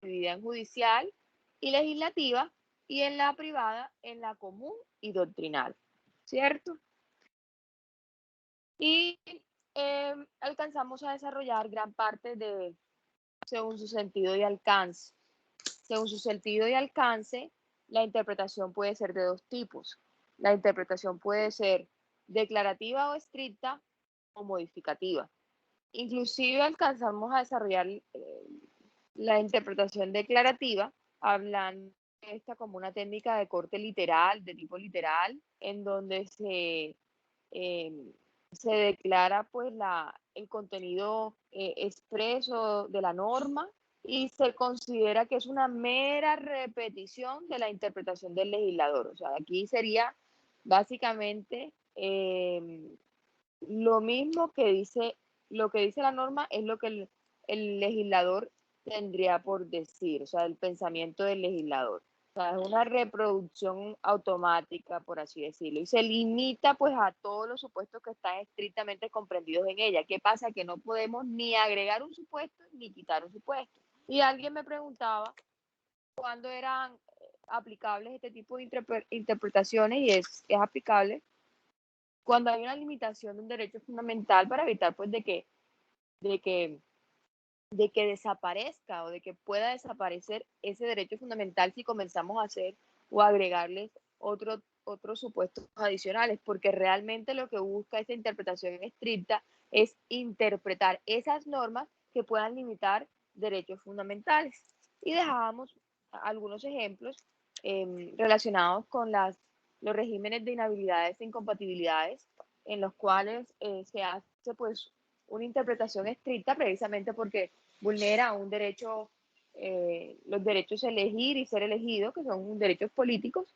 dividida en judicial y legislativa, y en la privada en la común y doctrinal, ¿cierto? Y alcanzamos a desarrollar gran parte de, según su sentido y alcance. Según su sentido y alcance, la interpretación puede ser de dos tipos. La interpretación puede ser declarativa o estricta o modificativa. Inclusive alcanzamos a desarrollar la interpretación declarativa, hablando de esta como una técnica de corte literal, de tipo literal, en donde se declara pues el contenido expreso de la norma y se considera que es una mera repetición de la interpretación del legislador. O sea, aquí sería básicamente lo mismo que dice, lo que dice la norma es lo que el legislador tendría por decir, o sea, el pensamiento del legislador. O sea, es una reproducción automática, por así decirlo, y se limita pues a todos los supuestos que están estrictamente comprendidos en ella. ¿Qué pasa? Que no podemos ni agregar un supuesto ni quitar un supuesto. Y alguien me preguntaba cuándo eran aplicables este tipo de interpretaciones, y es aplicable cuando hay una limitación de un derecho fundamental para evitar pues de que desaparezca o de que pueda desaparecer ese derecho fundamental si comenzamos a hacer o agregarles otros supuestos adicionales, porque realmente lo que busca esa interpretación estricta es interpretar esas normas que puedan limitar derechos fundamentales. Y dejábamos algunos ejemplos relacionados con los regímenes de inhabilidades e incompatibilidades, en los cuales se hace pues una interpretación estricta precisamente porque vulnera un derecho, los derechos a elegir y ser elegido, que son derechos políticos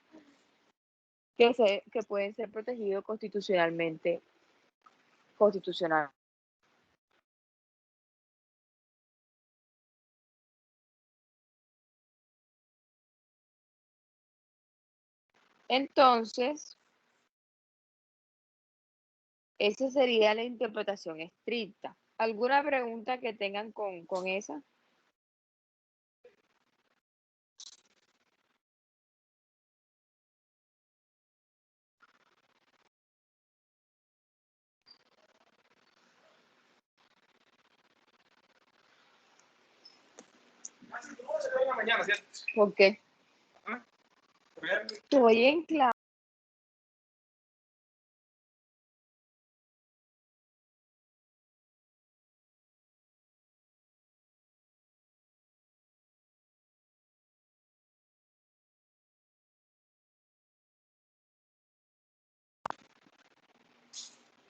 que pueden ser protegidos constitucionalmente. Entonces, esa sería la interpretación estricta. ¿Alguna pregunta que tengan con esa? ¿Por qué? Estoy en clase.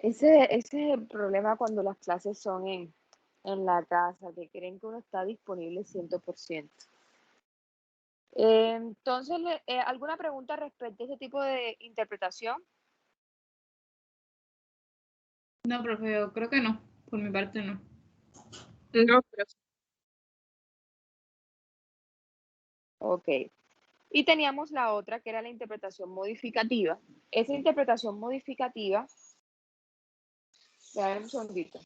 Ese es el problema cuando las clases son en la casa, que creen que uno está disponible 100%. Entonces, ¿alguna pregunta respecto a ese tipo de interpretación? No, profe, yo creo que no. Por mi parte, no. No, pero Ok. Y teníamos la otra, que era la interpretación modificativa. Esa interpretación modificativa, a ver un segundito.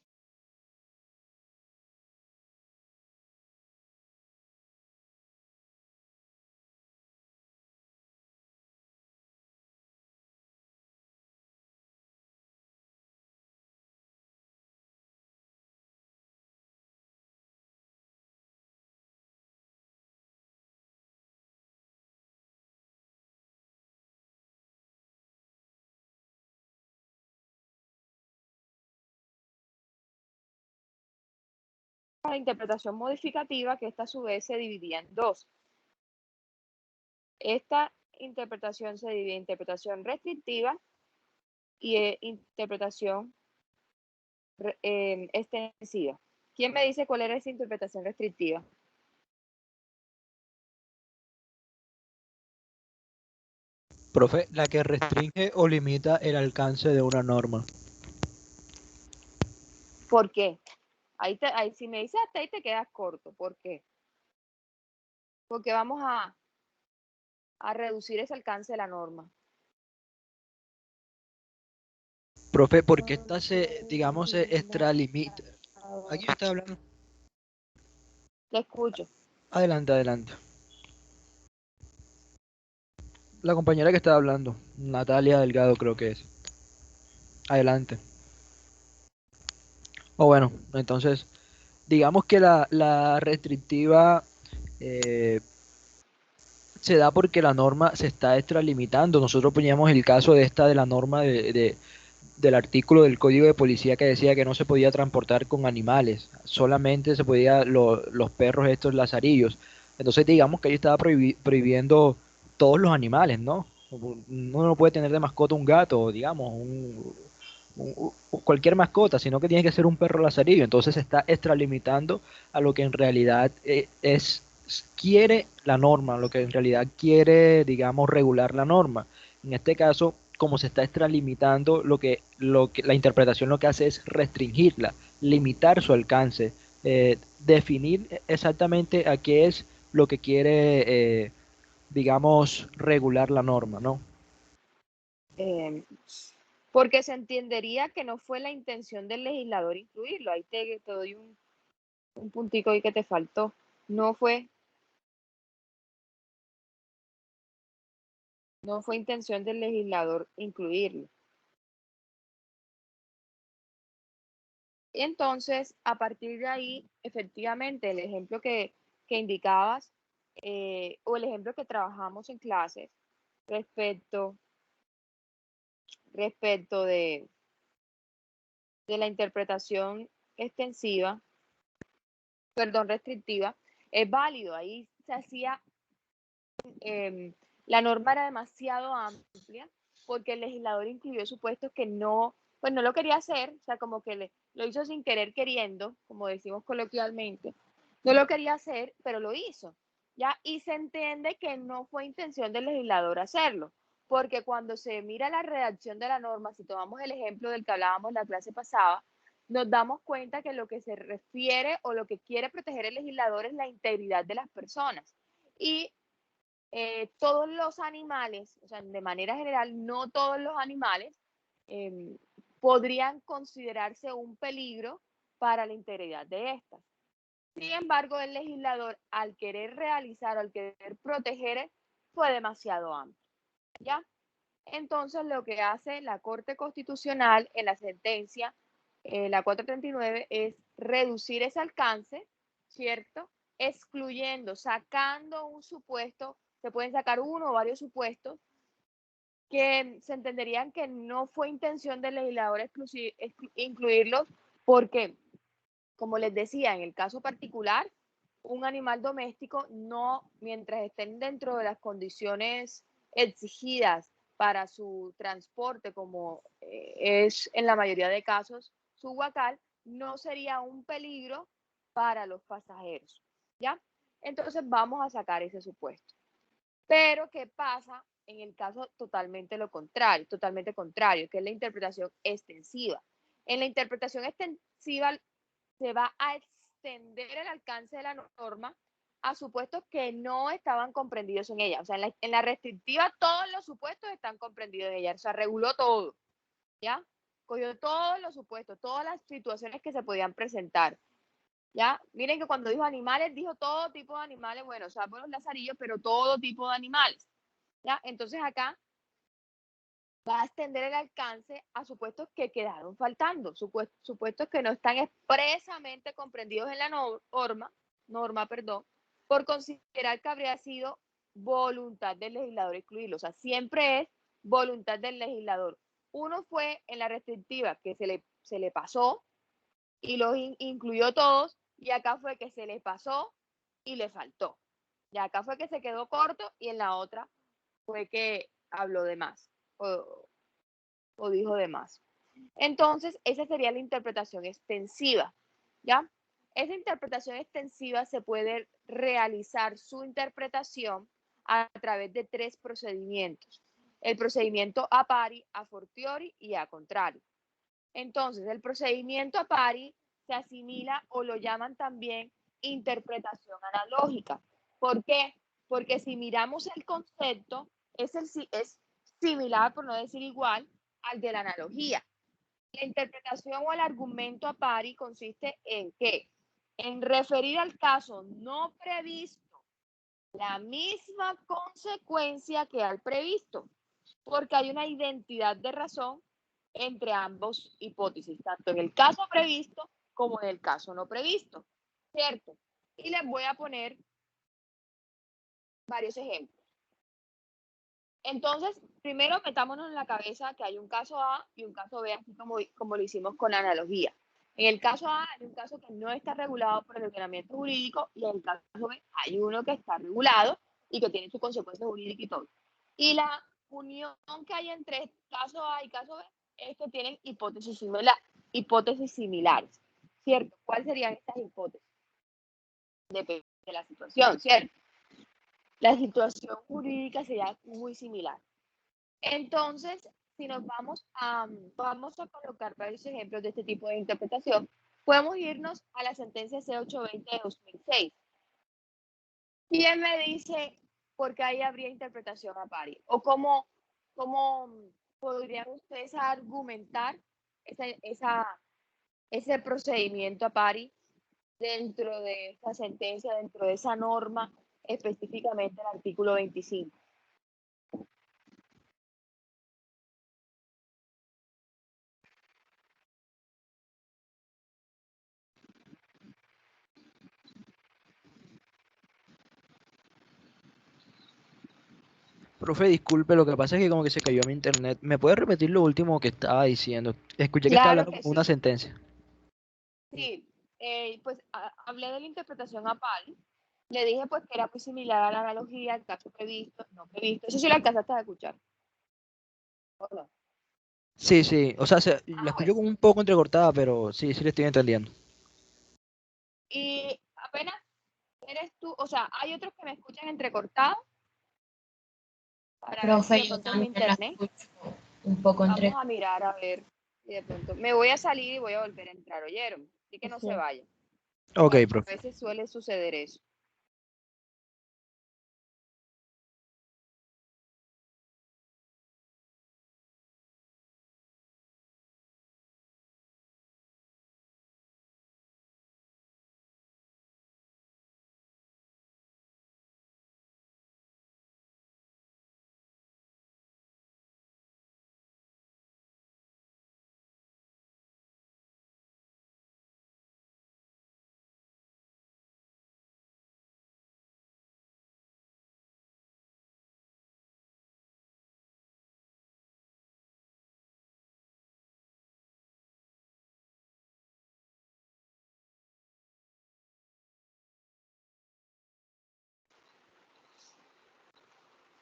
La interpretación modificativa, que esta a su vez se dividía en dos. Esta interpretación se divide en interpretación restrictiva y interpretación extensiva. ¿Quién me dice cuál era esa interpretación restrictiva? Profe, la que restringe o limita el alcance de una norma. ¿Por qué? Ahí si me dices hasta ahí te quedas corto. ¿Por qué? Porque vamos a reducir ese alcance de la norma. Profe, porque esta digamos, se extralimita. ¿Aquí está hablando? Te escucho. Adelante, adelante. La compañera que estaba hablando, Natalia Delgado creo que es. Adelante. O bueno, entonces, digamos que la restrictiva eh, se da porque la norma se está extralimitando. Nosotros poníamos el caso de esta de la norma del artículo del Código de Policía que decía que no se podía transportar con animales, solamente se podía los perros estos lazarillos. Entonces digamos que ahí estaba prohibiendo todos los animales, ¿no? Uno no puede tener de mascota un gato, digamos, cualquier mascota, sino que tiene que ser un perro lazarillo. Entonces se está extralimitando a lo que en realidad quiere la norma, lo que en realidad quiere, digamos, regular la norma. En este caso, como se está extralimitando, la interpretación lo que hace es restringirla, limitar su alcance, definir exactamente a qué es lo que quiere, digamos, regular la norma, ¿no? Eh, Porque se entendería que no fue la intención del legislador incluirlo. Ahí te doy un puntico ahí que te faltó. No fue, no fue intención del legislador incluirlo. Entonces, a partir de ahí, efectivamente, el ejemplo que indicabas o el ejemplo que trabajamos en clases respecto, respecto de la interpretación extensiva, perdón, restrictiva, es válido. Ahí se hacía, la norma era demasiado amplia porque el legislador incluyó supuestos que no, pues no lo quería hacer, o sea, como que lo hizo sin querer queriendo, como decimos coloquialmente. No lo quería hacer, pero lo hizo, ¿ya? Y se entiende que no fue intención del legislador hacerlo, porque cuando se mira la redacción de la norma, si tomamos el ejemplo del que hablábamos la clase pasada, nos damos cuenta que lo que se refiere o lo que quiere proteger el legislador es la integridad de las personas. Y todos los animales, o sea, de manera general, no todos los animales eh, podrían considerarse un peligro para la integridad de estas. Sin embargo, el legislador, al querer realizar o al querer proteger, fue demasiado amplio, ¿ya? Entonces, lo que hace la Corte Constitucional en la sentencia, la 439, es reducir ese alcance, ¿cierto? Excluyendo, sacando un supuesto, se pueden sacar uno o varios supuestos que se entenderían que no fue intención del legislador incluirlos porque, como les decía, en el caso particular, un animal doméstico no, mientras estén dentro de las condiciones exigidas para su transporte, como es en la mayoría de casos su huacal, no sería un peligro para los pasajeros, ¿ya? Entonces vamos a sacar ese supuesto. Pero, ¿qué pasa en el caso totalmente contrario, que es la interpretación extensiva? En la interpretación extensiva se va a extender el alcance de la norma a supuestos que no estaban comprendidos en ella. O sea, en la restrictiva todos los supuestos están comprendidos en ella. O sea, reguló todo, ¿ya? Cogió todos los supuestos, todas las situaciones que se podían presentar. ¿Ya? Miren que cuando dijo animales, dijo todo tipo de animales, bueno, o sea, por los lazarillos, pero todo tipo de animales. ¿Ya? Entonces acá va a extender el alcance a supuestos que quedaron faltando, supuestos que no están expresamente comprendidos en la norma, perdón, por considerar que habría sido voluntad del legislador excluirlo. O sea, siempre es voluntad del legislador. Uno fue en la restrictiva que se le pasó y los incluyó todos, y acá fue que se le pasó y le faltó. Y acá fue que se quedó corto y en la otra fue que habló de más o dijo de más. Entonces, esa sería la interpretación extensiva, ¿ya? Esa interpretación extensiva se puede realizar su interpretación a través de tres procedimientos. El procedimiento a pari, a fortiori y a contrario. Entonces, el procedimiento a pari se asimila o lo llaman también interpretación analógica. ¿Por qué? Porque si miramos el concepto, es similar, por no decir igual, al de la analogía. La interpretación o el argumento a pari consiste en qué? En referir al caso no previsto la misma consecuencia que al previsto, porque hay una identidad de razón entre ambos hipótesis, tanto en el caso previsto como en el caso no previsto, ¿cierto? Y les voy a poner varios ejemplos. Entonces, primero metámonos en la cabeza que hay un caso A y un caso B, así como lo hicimos con analogía. En el caso A hay un caso que no está regulado por el ordenamiento jurídico y en el caso B hay uno que está regulado y que tiene su consecuencia jurídica y todo. Y la unión que hay entre caso A y caso B es que tienen hipótesis similares, ¿cierto? ¿Cuáles serían estas hipótesis? Depende de la situación, ¿cierto? La situación jurídica sería muy similar. Entonces, si nos vamos a colocar varios ejemplos de este tipo de interpretación, podemos irnos a la sentencia C820 de 2006. ¿Quién me dice por qué ahí habría interpretación a pari? ¿O cómo podrían ustedes argumentar ese procedimiento a pari dentro de esta sentencia, dentro de esa norma, específicamente el artículo 25? Profe, disculpe, lo que pasa es que como que se cayó mi internet. ¿Me puede repetir lo último que estaba diciendo? Escuché que estaba Claro hablando que como una sí. sentencia. Sí, pues hablé de la interpretación a pari. Le dije pues que era muy similar a la analogía, el caso previsto, no previsto. Eso sí lo alcanzaste a escuchar, ¿o no? Sí, sí, o sea, la escucho Bueno. como un poco entrecortada, pero sí, sí le estoy entendiendo. Y apenas eres tú, o sea, hay otros que me escuchan entrecortado para ver si Profe, de yo pronto es mi también la internet. escucho un poco Vamos entre... a mirar a ver si de pronto. Me voy a salir y voy a volver a entrar, ¿oyeron? Así que no se Sí. vayan. Ok, A profe. veces suele suceder eso.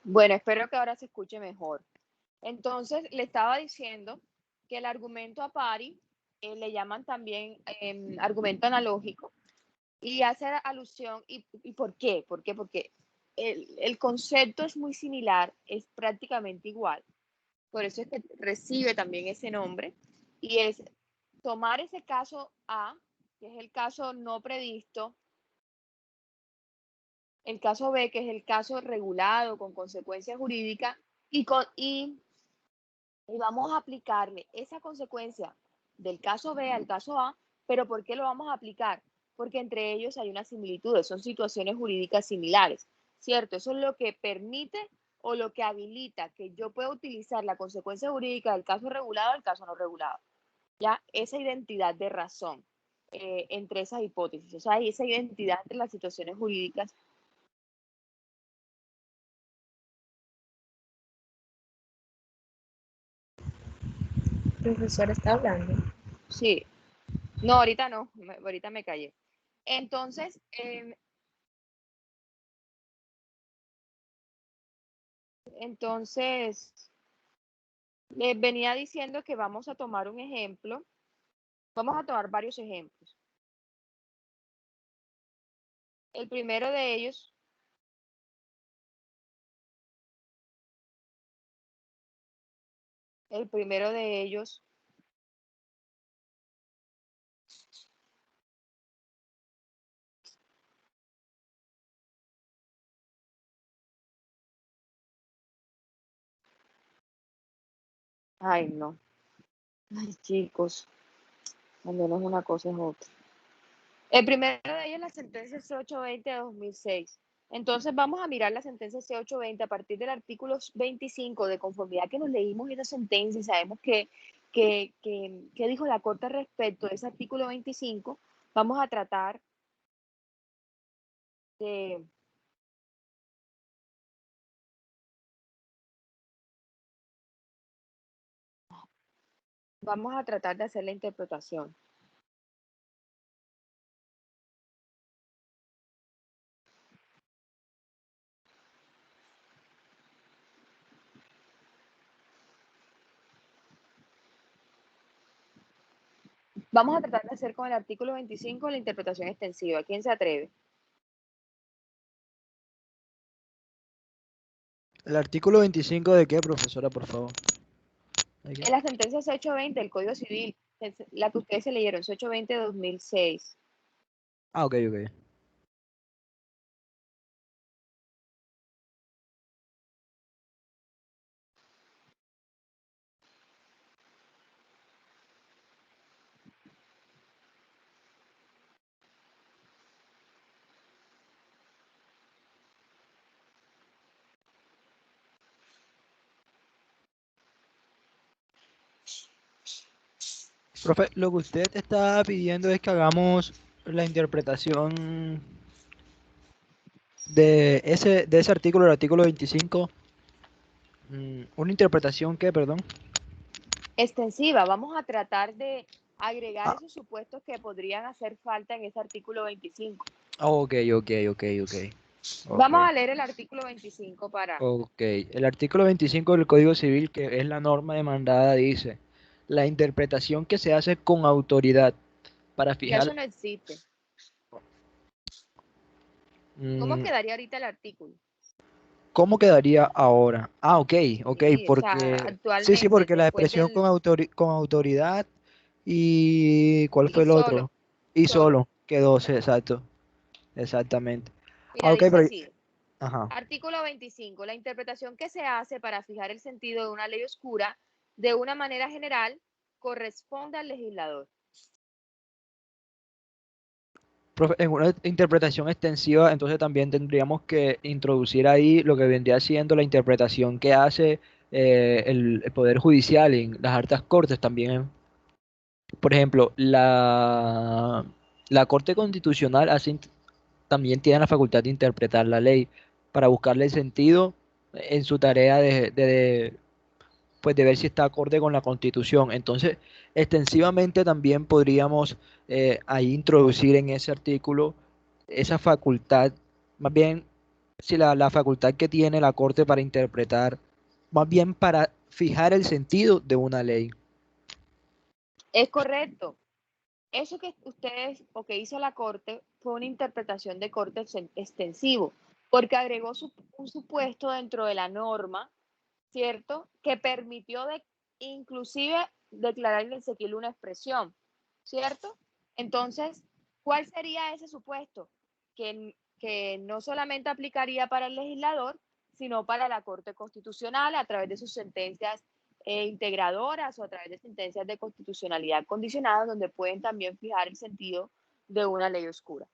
Bueno, espero que ahora se escuche mejor. Entonces, le estaba diciendo que el argumento a pari le llaman también argumento analógico y hace alusión, ¿y por qué? ¿Por qué? Porque el concepto es muy similar, es prácticamente igual. Por eso es que recibe también ese nombre y es tomar ese caso A, que es el caso no previsto, el caso B, que es el caso regulado con consecuencia jurídica, y vamos a aplicarle esa consecuencia del caso B al caso A, pero ¿por qué lo vamos a aplicar? Porque entre ellos hay una similitud, son situaciones jurídicas similares, ¿cierto? Eso es lo que permite o lo que habilita que yo pueda utilizar la consecuencia jurídica del caso regulado al caso no regulado. Ya esa identidad de razón entre esas hipótesis, o sea, esa identidad entre las situaciones jurídicas. Profesor está hablando. Sí, no, ahorita no, ahorita me callé. Entonces, entonces, les venía diciendo que vamos a tomar un ejemplo, vamos a tomar varios ejemplos. El primero de ellos, el primero de ellos, ay no, ay chicos, cuando no es una cosa es otra. El primero de ellos es la sentencia C820 de 2006. Entonces vamos a mirar la sentencia C820 a partir del artículo 25 de conformidad que nos leímos esa sentencia y sabemos que dijo la Corte respecto de ese artículo 25. Vamos a tratar de hacer la interpretación. Vamos a tratar de hacer con el artículo 25 la interpretación extensiva. ¿Quién se atreve? ¿El artículo 25 de qué, profesora, por favor? En la sentencia C820 del Código Civil, la que ustedes se leyeron, C820 de 2006. Ah, ok, ok. Profe, lo que usted está pidiendo es que hagamos la interpretación de ese artículo, el artículo 25. ¿Una interpretación qué, perdón? Extensiva. Vamos a tratar de agregar Ah, esos supuestos que podrían hacer falta en ese artículo 25. ok, ok, ok, ok. Vamos Ok. a leer el artículo 25 para... Ok, el artículo 25 del Código Civil, que es la norma demandada, dice, la interpretación que se hace con autoridad para Ya fijar... eso no existe. ¿Cómo mm, quedaría ahorita el artículo? ¿Cómo quedaría ahora? Ah, ok, ok, Sí, o sea, porque... Sí, sí, actualmente, porque la después expresión del... con autoridad y... ¿Cuál fue Y el otro? solo, Y solo. solo, quedó, sí, exacto, exactamente. Mira, Ah, ok, dice pero... así. Ajá. Artículo 25. La interpretación que se hace para fijar el sentido de una ley oscura de una manera general corresponde al legislador. Profe, en una interpretación extensiva, entonces también tendríamos que introducir ahí lo que vendría siendo la interpretación que hace el Poder Judicial en las altas cortes también. Por ejemplo, la Corte Constitucional también tiene la facultad de interpretar la ley para buscarle el sentido en su tarea pues de ver si está acorde con la Constitución. Entonces, extensivamente también podríamos ahí introducir en ese artículo esa facultad, más bien, si la facultad que tiene la Corte para interpretar, más bien para fijar el sentido de una ley. Es correcto. Eso que ustedes o que hizo la Corte fue una interpretación de corte extensivo, porque agregó un supuesto dentro de la norma, ¿cierto? Que permitió inclusive declarar inexequible una expresión, ¿cierto? Entonces, ¿cuál sería ese supuesto? Que no solamente aplicaría para el legislador, sino para la Corte Constitucional a través de sus sentencias integradoras o a través de sentencias de constitucionalidad condicionadas, donde pueden también fijar el sentido de una ley oscura.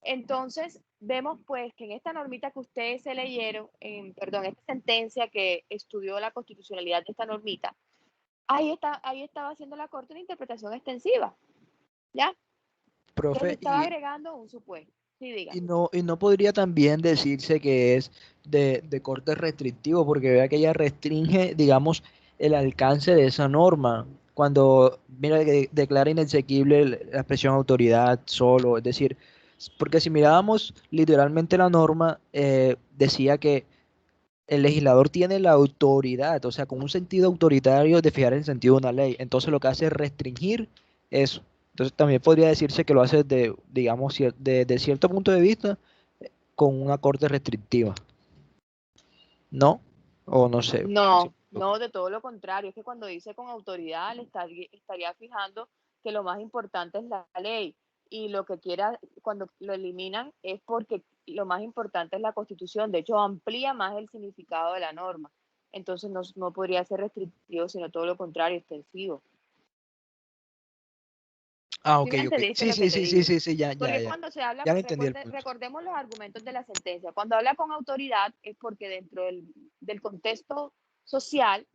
Entonces, vemos pues que en esta normita que ustedes se leyeron, perdón, esta sentencia que estudió la constitucionalidad de esta normita, ahí estaba haciendo la Corte una interpretación extensiva, ¿ya? Que le Profe, estaba agregando un supuesto. Sí, diga. y no podría también decirse que es de corte restrictivo, porque vea que ella restringe, digamos, el alcance de esa norma. Cuando, mira, que declara inexequible la expresión autoridad solo, es decir, porque si mirábamos literalmente la norma, decía que el legislador tiene la autoridad, o sea, con un sentido autoritario de fijar el sentido de una ley. Entonces lo que hace es restringir eso. Entonces también podría decirse que lo hace de, digamos, de cierto punto de vista con una corte restrictiva. ¿No? O no sé. Sí. No, no, de todo lo contrario. Es que cuando dice con autoridad, le estaría fijando que lo más importante es la ley. Y lo que quiera, cuando lo eliminan, es porque lo más importante es la Constitución. De hecho, amplía más el significado de la norma. Entonces, no podría ser restrictivo, sino todo lo contrario, extensivo. Ah, ¿Sí ok, me ok. entendiste Sí, lo sí, que te sí, sí, digo? sí, sí, ya, ya, Porque ya. cuando se habla, Ya le entendí el punto. recordemos los argumentos de la sentencia. Cuando habla con autoridad es porque dentro del contexto social,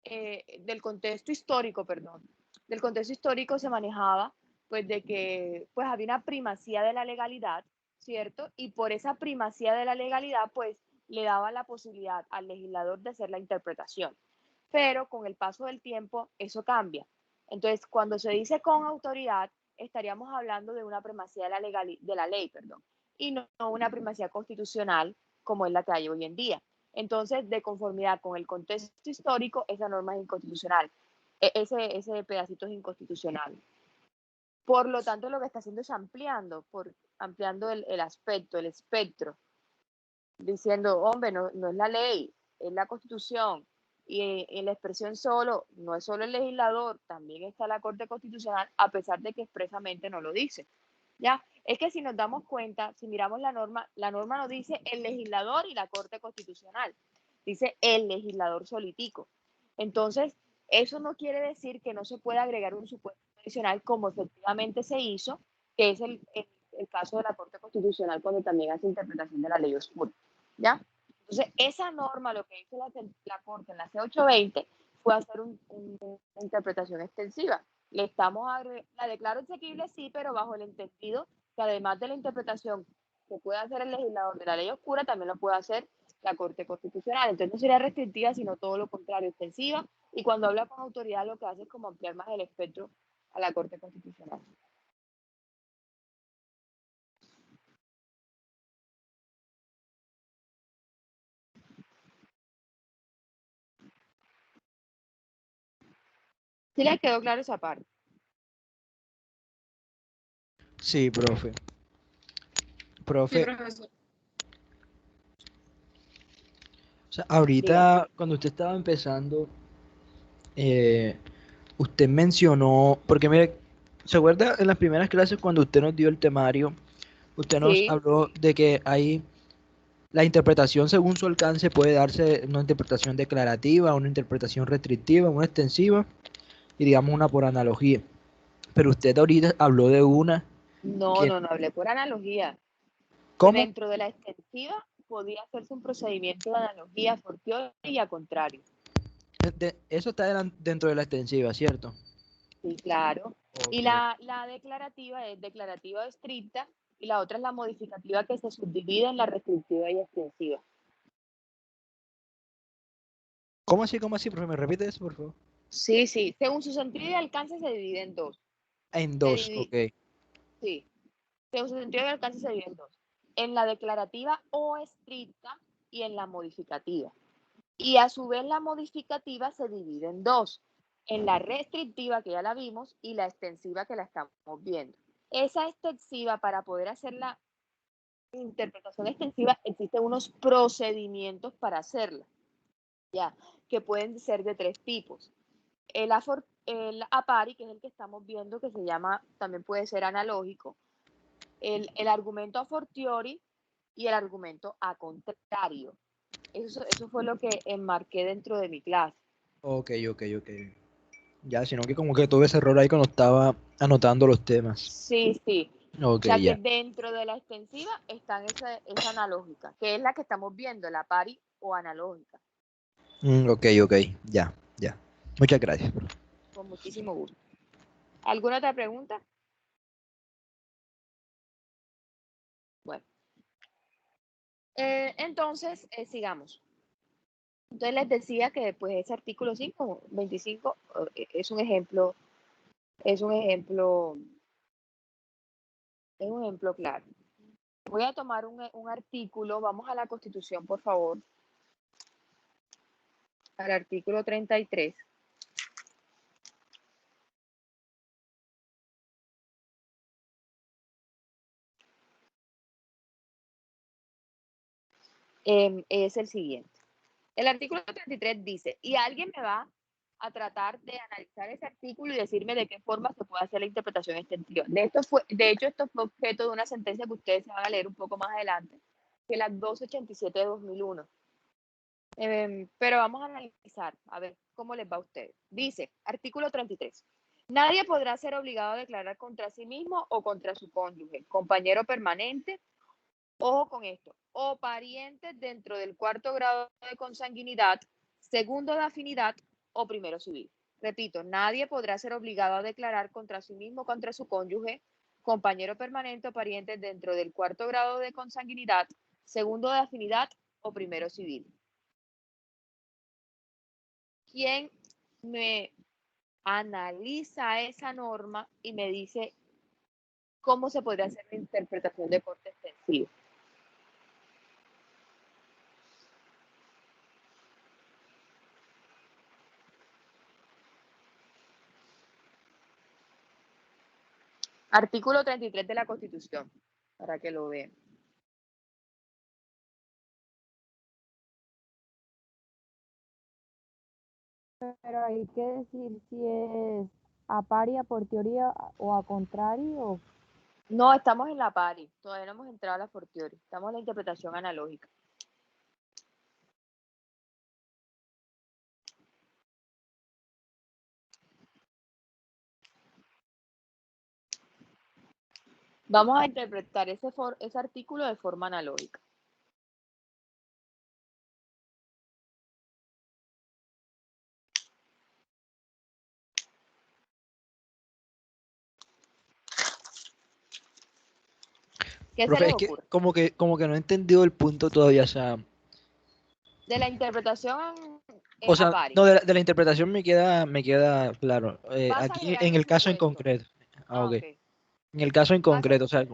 del contexto histórico, perdón, del contexto histórico se manejaba pues de que pues había una primacía de la legalidad, ¿cierto? Y por esa primacía de la legalidad pues le daba la posibilidad al legislador de hacer la interpretación. Pero con el paso del tiempo eso cambia. Entonces, cuando se dice con autoridad, estaríamos hablando de una primacía de la ley, perdón, y no una primacía constitucional como es la que hay hoy en día. Entonces, de conformidad con el contexto histórico, esa norma es inconstitucional. Ese pedacito es inconstitucional. Por lo tanto, lo que está haciendo es ampliando el aspecto, el espectro, diciendo, hombre, no es la ley, es la constitución. Y en la expresión solo, no es solo el legislador, también está la Corte Constitucional, a pesar de que expresamente no lo dice. ¿Ya? Es que si nos damos cuenta, si miramos la norma no dice el legislador y la Corte Constitucional, dice el legislador solitico. Entonces, eso no quiere decir que no se pueda agregar un supuesto adicional como efectivamente se hizo, que es el caso de la Corte Constitucional cuando también hace interpretación de la ley oscura. ¿Ya? Entonces, esa norma, lo que hizo la Corte en la C820 fue hacer una interpretación extensiva. La declaro exequible, sí, pero bajo el entendido que además de la interpretación que puede hacer el legislador de la ley oscura, también lo puede hacer la Corte Constitucional. Entonces no sería restrictiva, sino todo lo contrario, extensiva. Y cuando habla con autoridad, lo que hace es como ampliar más el espectro a la Corte Constitucional. ¿Sí le quedó claro esa parte? Sí, profe. Sí, Profe, profesor. o sea, Dígame. ahorita cuando usted estaba empezando, eh, usted mencionó, porque mire, ¿se acuerda en las primeras clases cuando usted nos dio el temario? Usted nos Sí, habló de que hay la interpretación según su alcance puede darse una interpretación declarativa, una interpretación restrictiva, una extensiva y digamos una por analogía. Pero usted ahorita habló de una que, no hablé por analogía. Que ¿cómo? dentro de la extensiva podía hacerse un procedimiento de analogía fortiori y a contrario. Eso está dentro de la extensiva, ¿cierto? Sí, claro. Y Ok. la declarativa es declarativa estricta y la otra es la modificativa que se subdivide en la restrictiva y extensiva. Cómo así, profe? ¿Me repite eso, por favor? Sí, sí. Según su sentido y alcance se divide en dos. En Se dos, divide, ok. sí. Según su sentido y alcance se divide en dos. En la declarativa o estricta y en la modificativa. Y a su vez la modificativa se divide en dos, en la restrictiva que ya la vimos y la extensiva que la estamos viendo. Esa extensiva, para poder hacer la interpretación extensiva, existen unos procedimientos para hacerla, ya, que pueden ser de tres tipos. El a pari, que es el que estamos viendo, que se llama, también puede ser analógico, el argumento a fortiori y el argumento a contrario. Eso fue lo que enmarqué dentro de mi clase. Ok, ok, ok. Ya, sino que como que tuve ese error ahí cuando estaba anotando los temas. Sí, sí. O Ok, sea que ya. dentro de la extensiva está esa analógica, que es la que estamos viendo, la pari o analógica. Ok, ok, ya, ya. Muchas gracias. Con muchísimo gusto. ¿Alguna otra pregunta? Bueno, entonces sigamos. Entonces les decía que pues ese artículo 5, 25 es un ejemplo, es un ejemplo, es un ejemplo claro. Voy a tomar un artículo, vamos a la Constitución, por favor, al artículo 33. Es el siguiente. El artículo 33 dice, y alguien me va a tratar de analizar ese artículo y decirme de qué forma se puede hacer la interpretación extensiva. De hecho, esto fue objeto de una sentencia que ustedes se van a leer un poco más adelante, que es la 287 de 2001. Pero vamos a analizar, a ver cómo les va a ustedes. Dice, artículo 33. Nadie podrá ser obligado a declarar contra sí mismo o contra su cónyuge, compañero permanente, ojo con esto, o parientes dentro del cuarto grado de consanguinidad, segundo de afinidad o primero civil. Repito, nadie podrá ser obligado a declarar contra sí mismo o contra su cónyuge, compañero permanente o parientes dentro del cuarto grado de consanguinidad, segundo de afinidad o primero civil. ¿Quién me analiza esa norma y me dice cómo se podría hacer la interpretación de corte extensivo? Artículo 33 de la Constitución, para que lo vean. Pero hay que decir si es a pari, a por teoría o a contrario. No, estamos en la pari, todavía no hemos entrado a la fortiori, estamos en la interpretación analógica. Vamos a interpretar ese artículo de forma analógica. ¿Qué se Profe, les es que ocurre? como que no he entendido el punto todavía, o sea, De la interpretación o a sea, pari. no, de la interpretación me queda claro. Vas a Aquí agregar en un el caso en supuesto. concreto. Ah, Ah, ok. ok. En el caso en Vas a- concreto, o sea,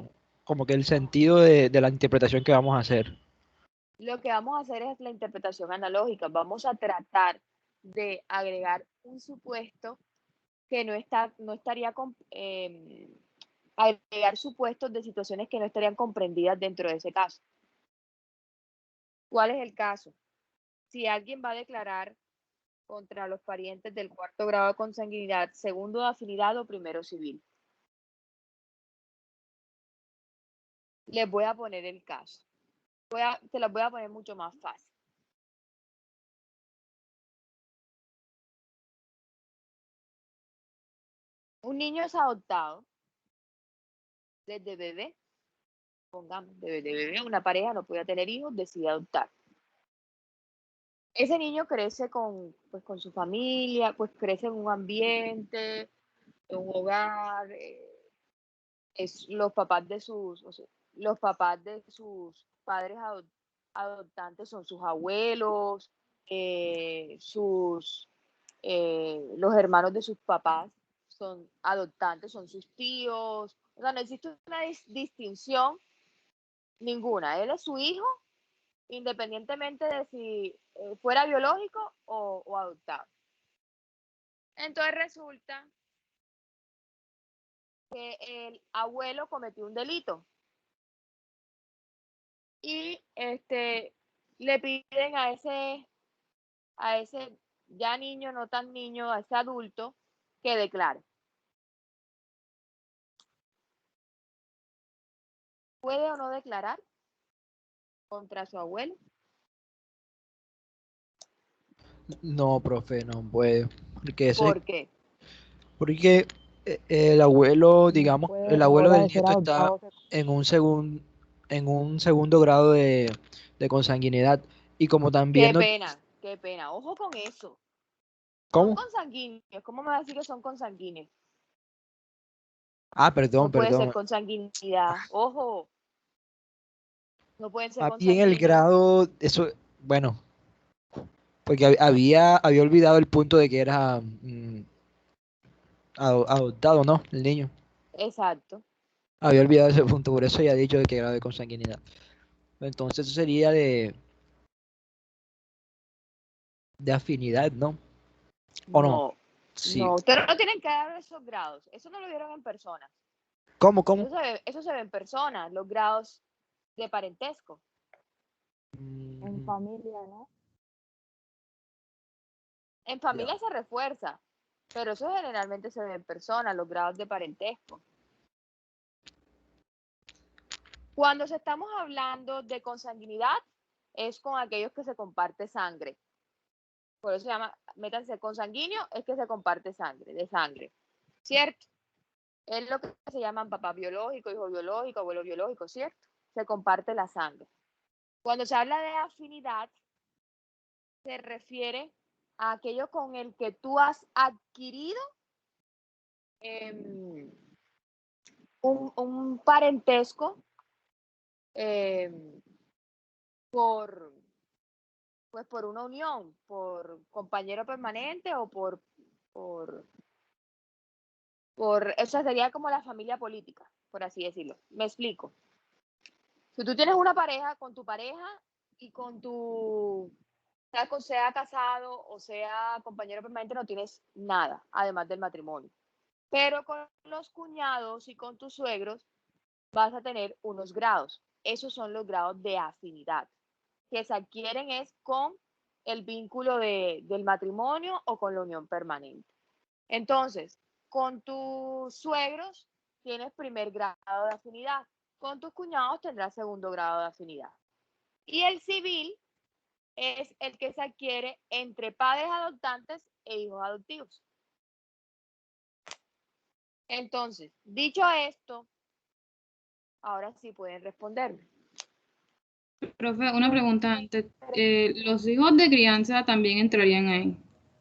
como que el sentido de la interpretación que vamos a hacer. Lo que vamos a hacer es la interpretación analógica. Vamos a tratar de agregar un supuesto que no estaría agregar supuestos de situaciones que no estarían comprendidas dentro de ese caso. ¿Cuál es el caso? Si alguien va a declarar contra los parientes del cuarto grado de consanguinidad, segundo de afinidad o primero civil. Les voy a poner el caso. Se los voy a poner mucho más fácil. Un niño es adoptado desde bebé, pongamos, desde bebé, una pareja no podía tener hijos, decide adoptar. Ese niño crece pues, con su familia, pues crece en un ambiente, en un hogar, los papás de los papás de sus padres adoptantes son sus abuelos, los hermanos de sus papás son adoptantes, son sus tíos. O sea, no existe una distinción ninguna. Él es su hijo, independientemente de si fuera biológico o adoptado. Entonces resulta que el abuelo cometió un delito y le piden a ese ya niño, no tan niño, a ese adulto, que declare. ¿Puede o no declarar contra su abuelo? No, profe, no puede. Porque ¿Por qué? porque el abuelo, No digamos, puede, el a la abuelo hora del de ser nieto está adoptado. en un segundo grado de consanguinidad. Y como también nos... Qué pena. Ojo con eso. Son ¿Cómo? consanguíneos. ¿Cómo me va a decir que son consanguíneos? Ah, perdón, No puede ser perdón. consanguinidad. Ojo, no pueden ser Papi en el consanguíneos. grado, eso, bueno, porque había olvidado el punto de que era adoptado, ¿no? El niño. Exacto. Había olvidado ese punto, por eso ya he dicho de qué grado de consanguinidad. Entonces eso sería de afinidad, ¿no? ¿O no? No, Sí. no. Ustedes no tienen que dar esos grados. Eso no lo vieron en personas. ¿Cómo, cómo? Eso se ve en personas, los grados de parentesco. En Mm, familia, ¿no? En ya. familia se refuerza, pero eso generalmente se ve en personas, los grados de parentesco. Cuando se estamos hablando de consanguinidad, es con aquellos que se comparte sangre. Por eso se llama, métanse consanguíneo, es que se comparte sangre, de sangre. ¿cierto? Es lo que se llaman papá biológico, hijo biológico, abuelo biológico, ¿cierto? Se comparte la sangre. Cuando se habla de afinidad, se refiere a aquello con el que tú has adquirido un parentesco por una unión, por compañero permanente o esa sería como la familia política, por así decirlo. Me explico. Si tú tienes una pareja, con tu pareja y con tu, sea casado o sea compañero permanente, no tienes nada, además del matrimonio. Pero con los cuñados y con tus suegros vas a tener unos grados. Esos son los grados de afinidad, que se adquieren es con el vínculo del matrimonio o con la unión permanente. Entonces, con tus suegros tienes primer grado de afinidad, con tus cuñados tendrás segundo grado de afinidad. Y el civil es el que se adquiere entre padres adoptantes e hijos adoptivos. Entonces, dicho esto, ahora sí pueden responderme. Profe, una pregunta antes. ¿Los hijos de crianza también entrarían ahí?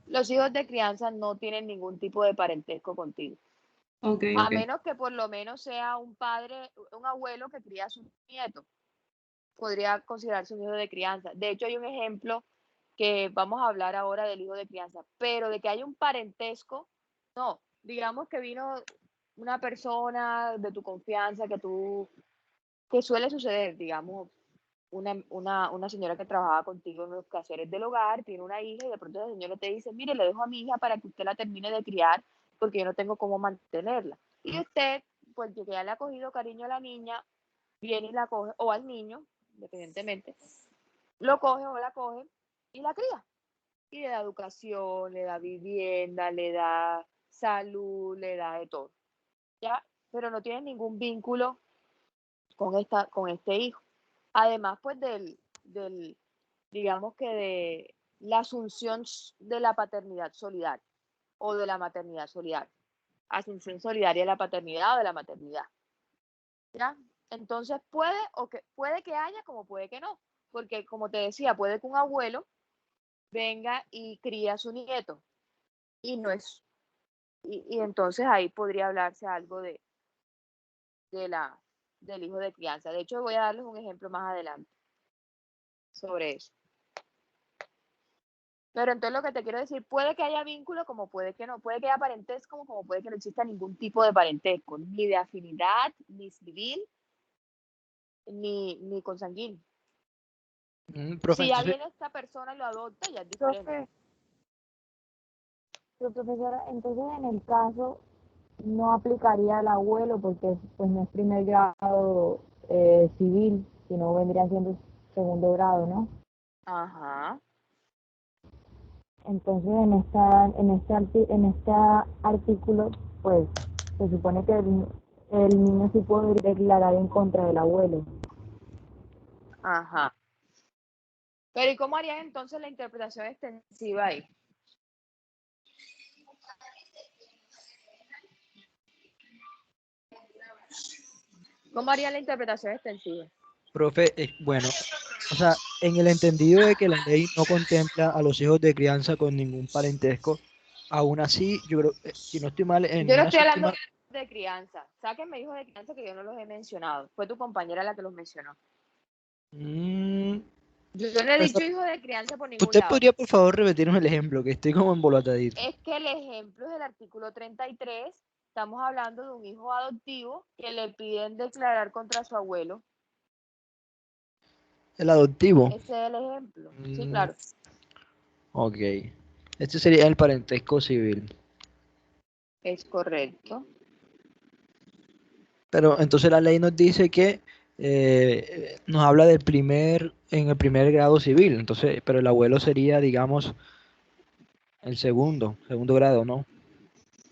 Los hijos de crianza no tienen ningún tipo de parentesco contigo. Ok, A ok. menos que por lo menos sea un padre, un abuelo que cría a su nieto. Podría considerarse un hijo de crianza. De hecho, hay un ejemplo que vamos a hablar ahora del hijo de crianza, pero de que hay un parentesco, no. Digamos que vino una persona de tu confianza que suele suceder, digamos, una señora que trabajaba contigo en los quehaceres del hogar, tiene una hija y de pronto la señora te dice, mire, le dejo a mi hija para que usted la termine de criar porque yo no tengo cómo mantenerla. Y usted, pues que ya le ha cogido cariño a la niña, viene y la coge, o al niño, independientemente, lo coge o la coge y la cría. Y le da educación, le da vivienda, le da salud, le da de todo. ¿Ya? Pero no tiene ningún vínculo con este hijo. Además, pues digamos que de la asunción de la paternidad solidaria o de la maternidad solidaria. Asunción solidaria de la paternidad o de la maternidad. ¿Ya? Entonces puede que haya como puede que no, porque como te decía, puede que un abuelo venga y cría a su nieto y no es, y entonces ahí podría hablarse algo de la, del hijo de crianza. De hecho, voy a darles un ejemplo más adelante sobre eso. Pero entonces lo que te quiero decir, puede que haya vínculo como puede que no, puede que haya parentesco como puede que no exista ningún tipo de parentesco, ni de afinidad, ni civil, ni consanguíneo. Profe, Si ya entonces, viene esta persona y lo adopta, ya es diferente. Pero profesora, entonces en el caso no aplicaría al abuelo porque pues no es primer grado civil, sino vendría siendo segundo grado, ¿no? Ajá. Entonces en este artículo pues se supone que el niño sí puede declarar en contra del abuelo. Ajá. Pero ¿y cómo harías entonces la interpretación extensiva ahí? ¿Cómo haría la interpretación extensiva? profe, bueno, o sea, en el entendido de que la ley no contempla a los hijos de crianza con ningún parentesco, aún así, yo creo, si no estoy mal, en Yo no una estoy hablando séptima, de crianza. Sáquenme hijos de crianza que yo no los he mencionado. Fue tu compañera la que los mencionó. mm, Yo no he pues, dicho hijos de crianza por ningún ¿usted lado. podría por favor repetirnos el ejemplo? Que estoy como embolatadito. Es que el ejemplo es del artículo 33. Estamos hablando de un hijo adoptivo que le piden declarar contra su abuelo. El adoptivo. Ese es el ejemplo. Sí, Mm, claro. ok. Este sería el parentesco civil. Es correcto. Pero entonces la ley nos dice que nos habla en el primer grado civil. Entonces, pero el abuelo sería, digamos, el segundo grado, ¿no?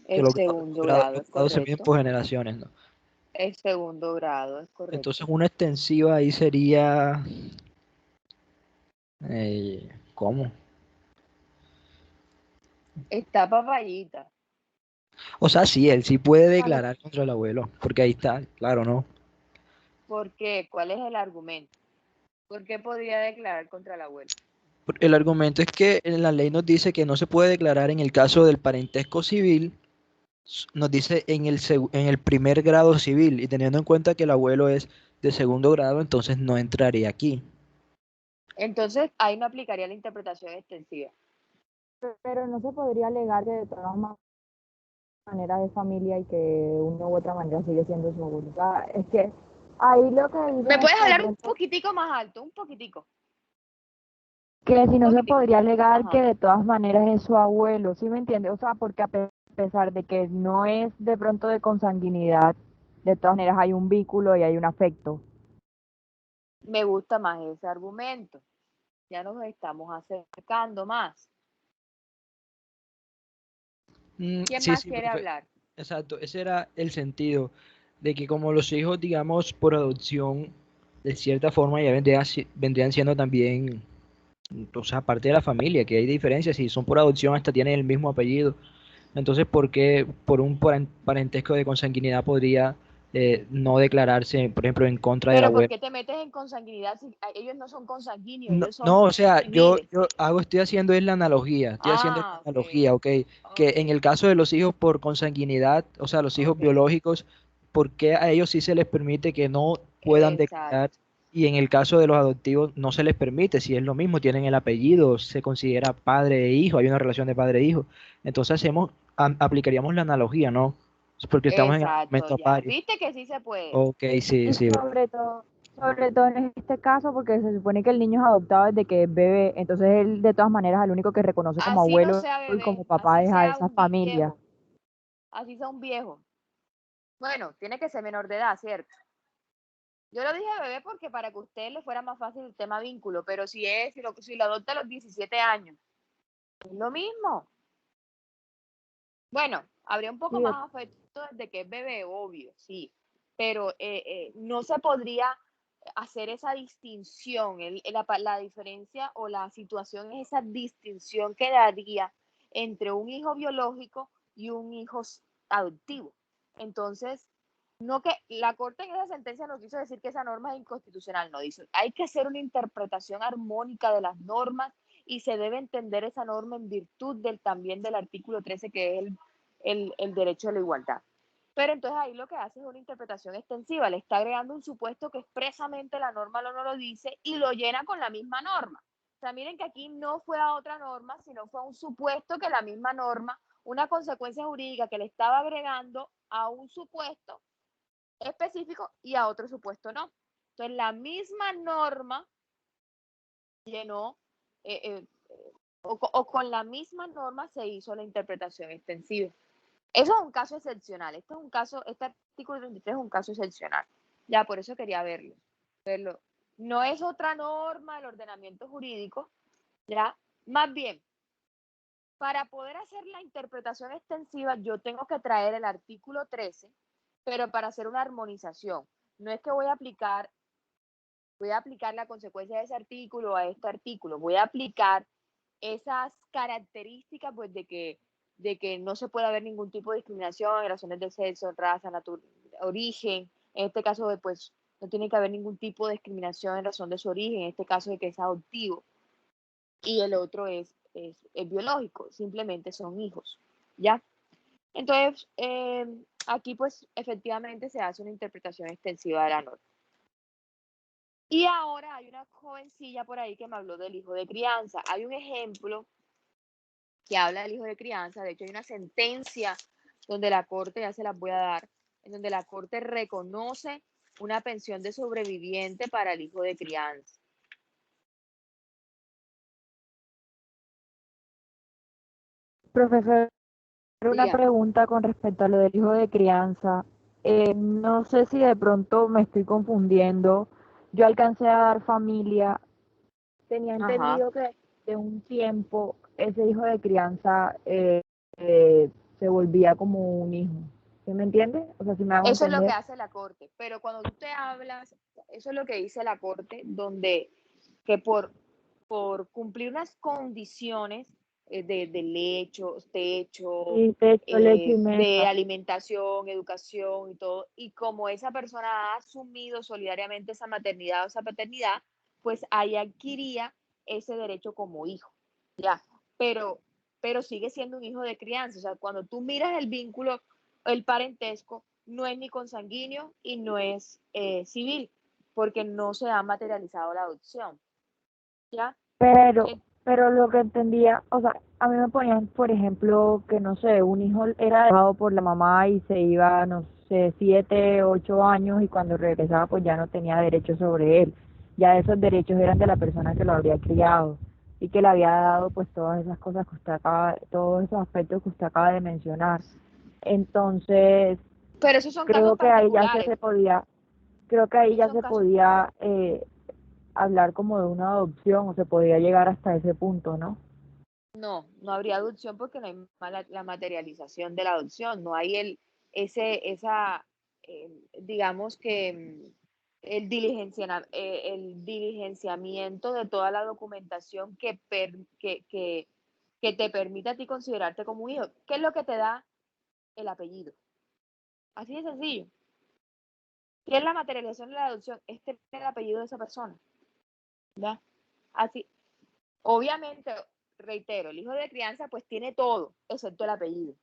Que El segundo grado, los es grados se miden correcto. por generaciones, ¿no? El segundo grado, es Entonces correcto. una extensiva ahí sería, ¿cómo? Está papayita. O sea, sí, él sí puede Cuando, declarar contra el abuelo, porque ahí está, claro, ¿no? ¿por qué? ¿Cuál es el argumento? ¿Por qué podría declarar contra el abuelo? El argumento es que en la ley nos dice que no se puede declarar en el caso del parentesco civil, nos dice en el primer grado civil, y teniendo en cuenta que el abuelo es de segundo grado, entonces no entraría aquí. Entonces, ahí no aplicaría la interpretación extensiva. Pero no se podría alegar que de todas maneras es familia y que de una u otra manera sigue siendo su abuelo. O sea, es que ahí lo que ¿Me dicen es puedes que de hablar un pronto, poquitico más alto? Un poquitico, que si un no se poquitico. podría alegar que Ajá. de todas maneras es su abuelo, ¿sí me entiende? O sea, porque a pesar de que no es de pronto de consanguinidad, de todas maneras hay un vínculo y hay un afecto. Me gusta más ese argumento. Ya nos estamos acercando más. ¿Quién Sí, más sí, quiere profe, hablar? exacto, ese era el sentido, de que como los hijos, digamos, por adopción, de cierta forma ya vendrían siendo también, o sea, parte de la familia, que hay diferencias, si son por adopción hasta tienen el mismo apellido. Entonces, ¿por qué por un parentesco de consanguinidad podría no declararse, por ejemplo, en contra del Pero ¿por abuelo? qué te metes en consanguinidad si ellos no son consanguíneos, No, ellos son no, o sea, civiles? estoy haciendo es la analogía, estoy haciendo la Ah, analogía, ok, ¿ok? Que ok, en el caso de los hijos por consanguinidad, o sea, los hijos ok. biológicos, ¿por qué a ellos sí se les permite que no puedan declarar Exacto, y en el caso de los adoptivos no se les permite? Si es lo mismo, tienen el apellido, se considera padre e hijo, hay una relación de padre e hijo. Entonces aplicaríamos la analogía, ¿no? Porque estamos en el exacto, argumento ya. pario. ¿Viste que sí se puede? Ok, sí, Y sí, bro. sobre todo en este caso, porque se supone que el niño es adoptado desde que es bebé, entonces él de todas maneras el único que reconoce como Así no abuelo sea y como bebé, papá así es a sea esa un familia. viejo, así sea un viejo. Bueno, tiene que ser menor de edad, ¿cierto? Yo lo dije bebé porque para que a usted le fuera más fácil el tema vínculo, pero si lo adopta a los 17 años, es lo mismo. Bueno, habría un poco Sí, más afecto desde que es bebé, obvio, sí, pero no se podría hacer esa distinción, la diferencia o la situación es esa distinción que daría entre un hijo biológico y un hijo adoptivo. Entonces, no que la Corte en esa sentencia no quiso decir que esa norma es inconstitucional, no dice, hay que hacer una interpretación armónica de las normas y se debe entender esa norma en virtud también del artículo 13, que es el derecho a la igualdad. Pero entonces ahí lo que hace es una interpretación extensiva, le está agregando un supuesto que expresamente la norma no lo dice y lo llena con la misma norma. O sea, miren que aquí no fue a otra norma, sino fue a un supuesto que la misma norma, una consecuencia jurídica que le estaba agregando a un supuesto específico y a otro supuesto no. Entonces la misma norma llenó o con la misma norma se hizo la interpretación extensiva. Eso es un caso excepcional. Este artículo 33 es un caso excepcional. Ya, por eso quería verlo. No es otra norma del ordenamiento jurídico, ya. Más bien, para poder hacer la interpretación extensiva, yo tengo que traer el artículo 13, pero para hacer una armonización. No es que voy a aplicar la consecuencia de ese artículo a este artículo, voy a aplicar esas características pues de que no se puede haber ningún tipo de discriminación en razones de sexo, raza, origen. En este caso, pues no tiene que haber ningún tipo de discriminación en razón de su origen, en este caso de que es adoptivo y el otro es biológico, simplemente son hijos, ¿ya? Entonces, aquí pues efectivamente se hace una interpretación extensiva de la norma. Y ahora hay una jovencilla por ahí que me habló del hijo de crianza. Hay un ejemplo que habla del hijo de crianza. De hecho, hay una sentencia donde la Corte, ya se las voy a dar, en donde la Corte reconoce una pensión de sobreviviente para el hijo de crianza. Profesor, una Dígame. pregunta con respecto a lo del hijo de crianza. No sé si de pronto me estoy confundiendo. Yo alcancé a dar familia. Tenía Ajá. entendido que de un tiempo ese hijo de crianza eh, se volvía como un hijo. ¿Sí me entiende? O sea, si me hago Eso es lo que entender. hace la Corte. Pero cuando tú te hablas, eso es lo que dice la Corte, donde que por cumplir unas condiciones de techo, Sí, techo, leche y de mesa. alimentación, educación y todo. Y como esa persona ha asumido solidariamente esa maternidad o esa paternidad, pues ahí adquiría ese derecho como hijo, ¿ya? Pero, pero sigue siendo un hijo de crianza. O sea, cuando tú miras el vínculo, el parentesco, no es ni consanguíneo y no es civil, porque no se ha materializado la adopción, ¿ya? Pero, Eh, pero lo que entendía, o sea, a mí me ponían, por ejemplo, que no sé, un hijo era dejado por la mamá y se iba, no sé, 7, 8 años y cuando regresaba pues ya no tenía derechos sobre él. Ya esos derechos eran de la persona que lo habría criado y que le había dado pues todas esas cosas que usted acaba, todos esos aspectos que usted acaba de mencionar. Entonces, pero esos son casos creo que ahí ya particulares, se podía, creo que ahí esos ya son se casos. podía hablar como de una adopción o se podía llegar hasta ese punto, ¿no? No, no habría adopción porque no hay la materialización de la adopción, no hay esa, digamos que el diligenciamiento de toda la documentación que te permita a ti considerarte como un hijo. ¿Qué es lo que te da el apellido? Así de sencillo. ¿Qué es la materialización de la adopción? Es tener el apellido de esa persona, ¿ya? Así, obviamente, reitero, el hijo de crianza pues tiene todo, excepto el apellido.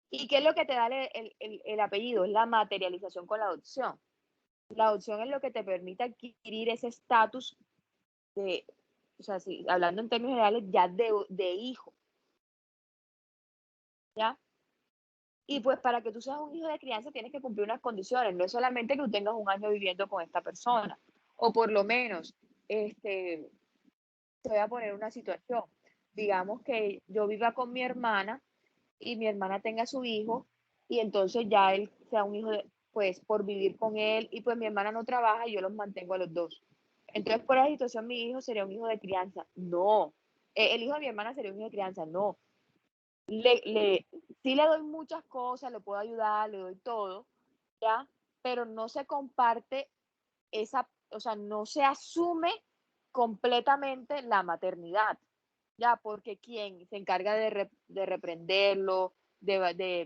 ¿Y qué es lo que te da el apellido? Es la materialización con la adopción. La adopción es lo que te permite adquirir ese estatus de, o sea, si, hablando en términos generales, ya de hijo, ¿ya? Y pues para que tú seas un hijo de crianza tienes que cumplir unas condiciones, no es solamente que tú tengas un año viviendo con esta persona, o por lo menos, te voy a poner una situación, digamos que yo viva con mi hermana y mi hermana tenga su hijo y entonces ya él sea un hijo de, pues por vivir con él y pues mi hermana no trabaja y yo los mantengo a los dos. Entonces por esa situación mi hijo sería un hijo de crianza. No, el hijo de mi hermana sería un hijo de crianza. No, sí le doy muchas cosas, le puedo ayudar, le doy todo, ¿ya? Pero no se comparte esa, o sea, no se asume completamente la maternidad, ya, porque quien se encarga de reprenderlo,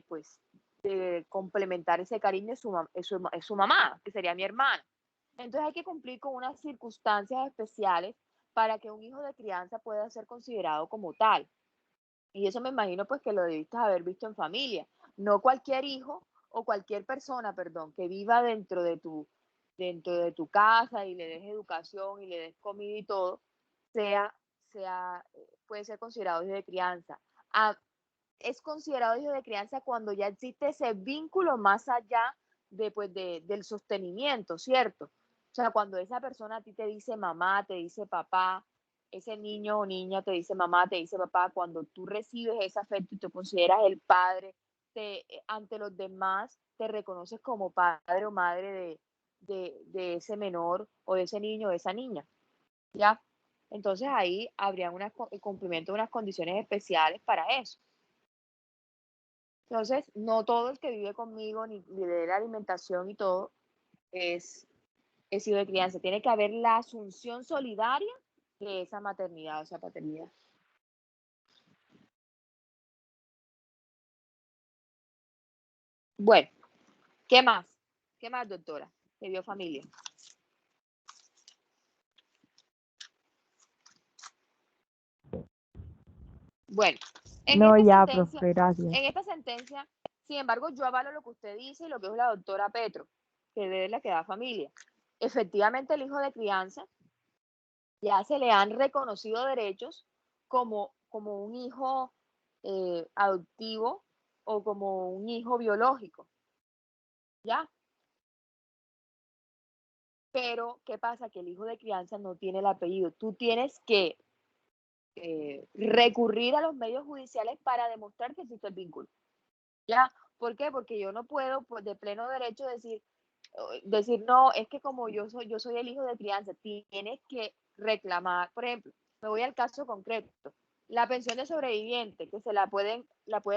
pues, de complementar ese cariño es su mamá, que sería mi hermana. Entonces hay que cumplir con unas circunstancias especiales para que un hijo de crianza pueda ser considerado como tal. Y eso me imagino pues que lo debiste haber visto en familia. No cualquier hijo o cualquier persona, perdón, que viva dentro de tu casa y le des educación y le des comida y todo, sea, puede ser considerado hijo de crianza. Ah, es considerado hijo de crianza cuando ya existe ese vínculo más allá del sostenimiento, ¿cierto? O sea, cuando esa persona a ti te dice mamá, te dice papá, ese niño o niña te dice mamá, te dice papá, cuando tú recibes ese afecto y te consideras el padre, ante los demás te reconoces como padre o madre de ese menor o de ese niño o de esa niña, ¿ya? Entonces ahí habría el cumplimiento de unas condiciones especiales para eso. Entonces, no todo el que vive conmigo, ni de la alimentación y todo, es, es hijo de crianza. Tiene que haber la asunción solidaria de esa maternidad o esa paternidad. Bueno, ¿qué más? ¿Qué más, doctora? Que vio familia. Bueno, No, ya, profe, gracias. en esta sentencia, sin embargo, yo avalo lo que usted dice y lo que es la doctora Petro, que es la que da familia. Efectivamente, el hijo de crianza ya se le han reconocido derechos como un hijo adoptivo o como un hijo biológico, ¿ya? Pero, ¿qué pasa? Que el hijo de crianza no tiene el apellido. Tú tienes que recurrir a los medios judiciales para demostrar que existe el vínculo, ¿ya? ¿Por qué? Porque yo no puedo, pues, de pleno derecho decir, no, es que como yo soy el hijo de crianza, tienes que reclamar, por ejemplo, me voy al caso concreto, la pensión de sobreviviente, que la puede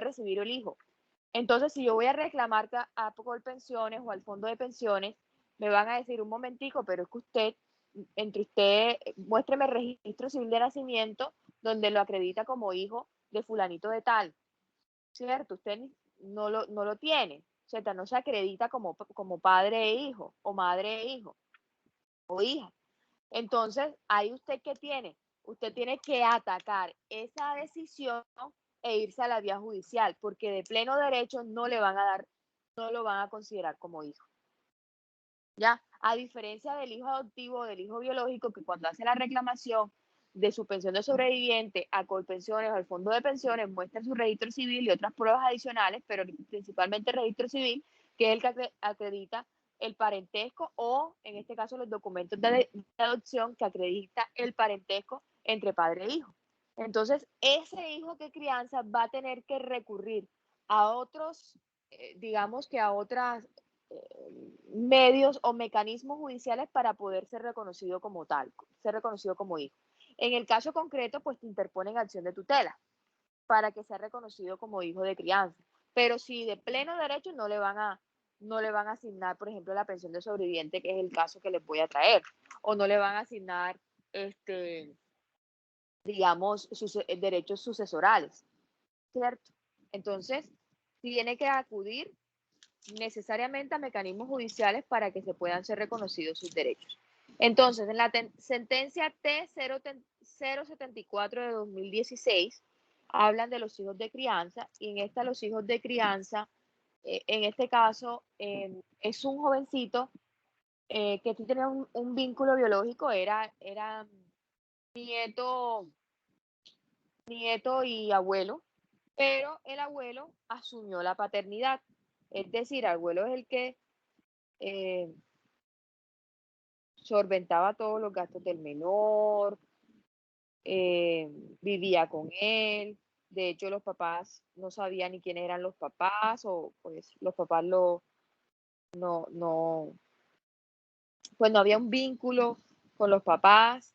recibir el hijo. Entonces, si yo voy a reclamar a Colpensiones o al fondo de pensiones, me van a decir un momentico, pero es que muéstreme el registro civil de nacimiento, donde lo acredita como hijo de fulanito de tal, ¿cierto? Usted no lo tiene, ¿cierto? No se acredita como padre e hijo, o madre e hijo, o hija. Entonces, ahí usted ¿qué tiene? Usted tiene que atacar esa decisión e irse a la vía judicial, porque de pleno derecho no le van a dar, no lo van a considerar como hijo. ¿Ya? A diferencia del hijo adoptivo o del hijo biológico, que cuando hace la reclamación de su pensión de sobreviviente a Colpensiones o al fondo de pensiones, muestra su registro civil y otras pruebas adicionales, pero principalmente el registro civil, que es el que acredita el parentesco, o en este caso los documentos de adopción que acredita el parentesco entre padre e hijo. Entonces, ese hijo que crianza va a tener que recurrir a otros, digamos que a otras medios o mecanismos judiciales para poder ser reconocido como tal, ser reconocido como hijo. En el caso concreto, pues te interponen acción de tutela para que sea reconocido como hijo de crianza. Pero si de pleno derecho no le van a asignar, por ejemplo, la pensión de sobreviviente, que es el caso que les voy a traer, o no le van a asignar, digamos, sus derechos sucesorales, ¿cierto? Entonces, tiene que acudir necesariamente a mecanismos judiciales para que se puedan ser reconocidos sus derechos. Entonces, en la sentencia T074 de 2016, hablan de los hijos de crianza, y en esta los hijos de crianza, en este caso, es un jovencito que sí tenía un vínculo biológico, era nieto y abuelo, pero el abuelo asumió la paternidad. Es decir, el abuelo es el que solventaba todos los gastos del menor, vivía con él. De hecho, los papás no sabían ni quiénes eran los papás, o pues los papás pues no había un vínculo con los papás.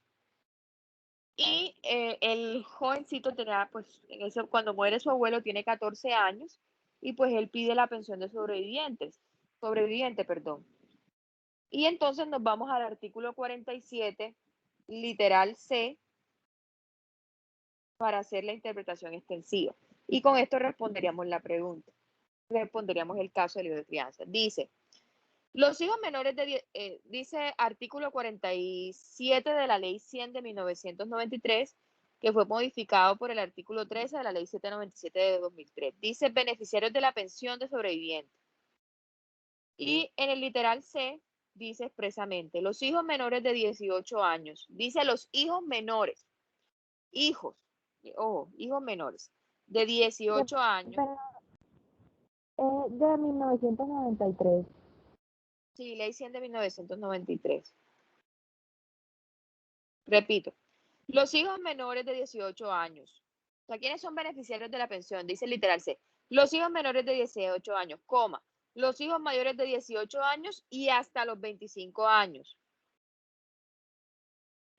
Y el jovencito tenía, pues, cuando muere su abuelo tiene 14 años, y pues él pide la pensión de sobreviviente, perdón. Y entonces nos vamos al artículo 47, literal C, para hacer la interpretación extensiva. Y con esto responderíamos la pregunta. Responderíamos el caso del hijo de crianza. Dice, los hijos menores dice artículo 47 de la ley 100 de 1993, que fue modificado por el artículo 13 de la ley 797 de 2003. Dice beneficiarios de la pensión de sobreviviente. Y en el literal C dice expresamente, los hijos menores de 18 años. Dice los hijos menores. Hijos menores de 18 años. De 1993. Sí, ley 100 de 1993. Repito, los hijos menores de 18 años. O sea, ¿quiénes son beneficiarios de la pensión? Dice literal C. Los hijos menores de 18 años, coma. Los hijos mayores de 18 años y hasta los 25 años.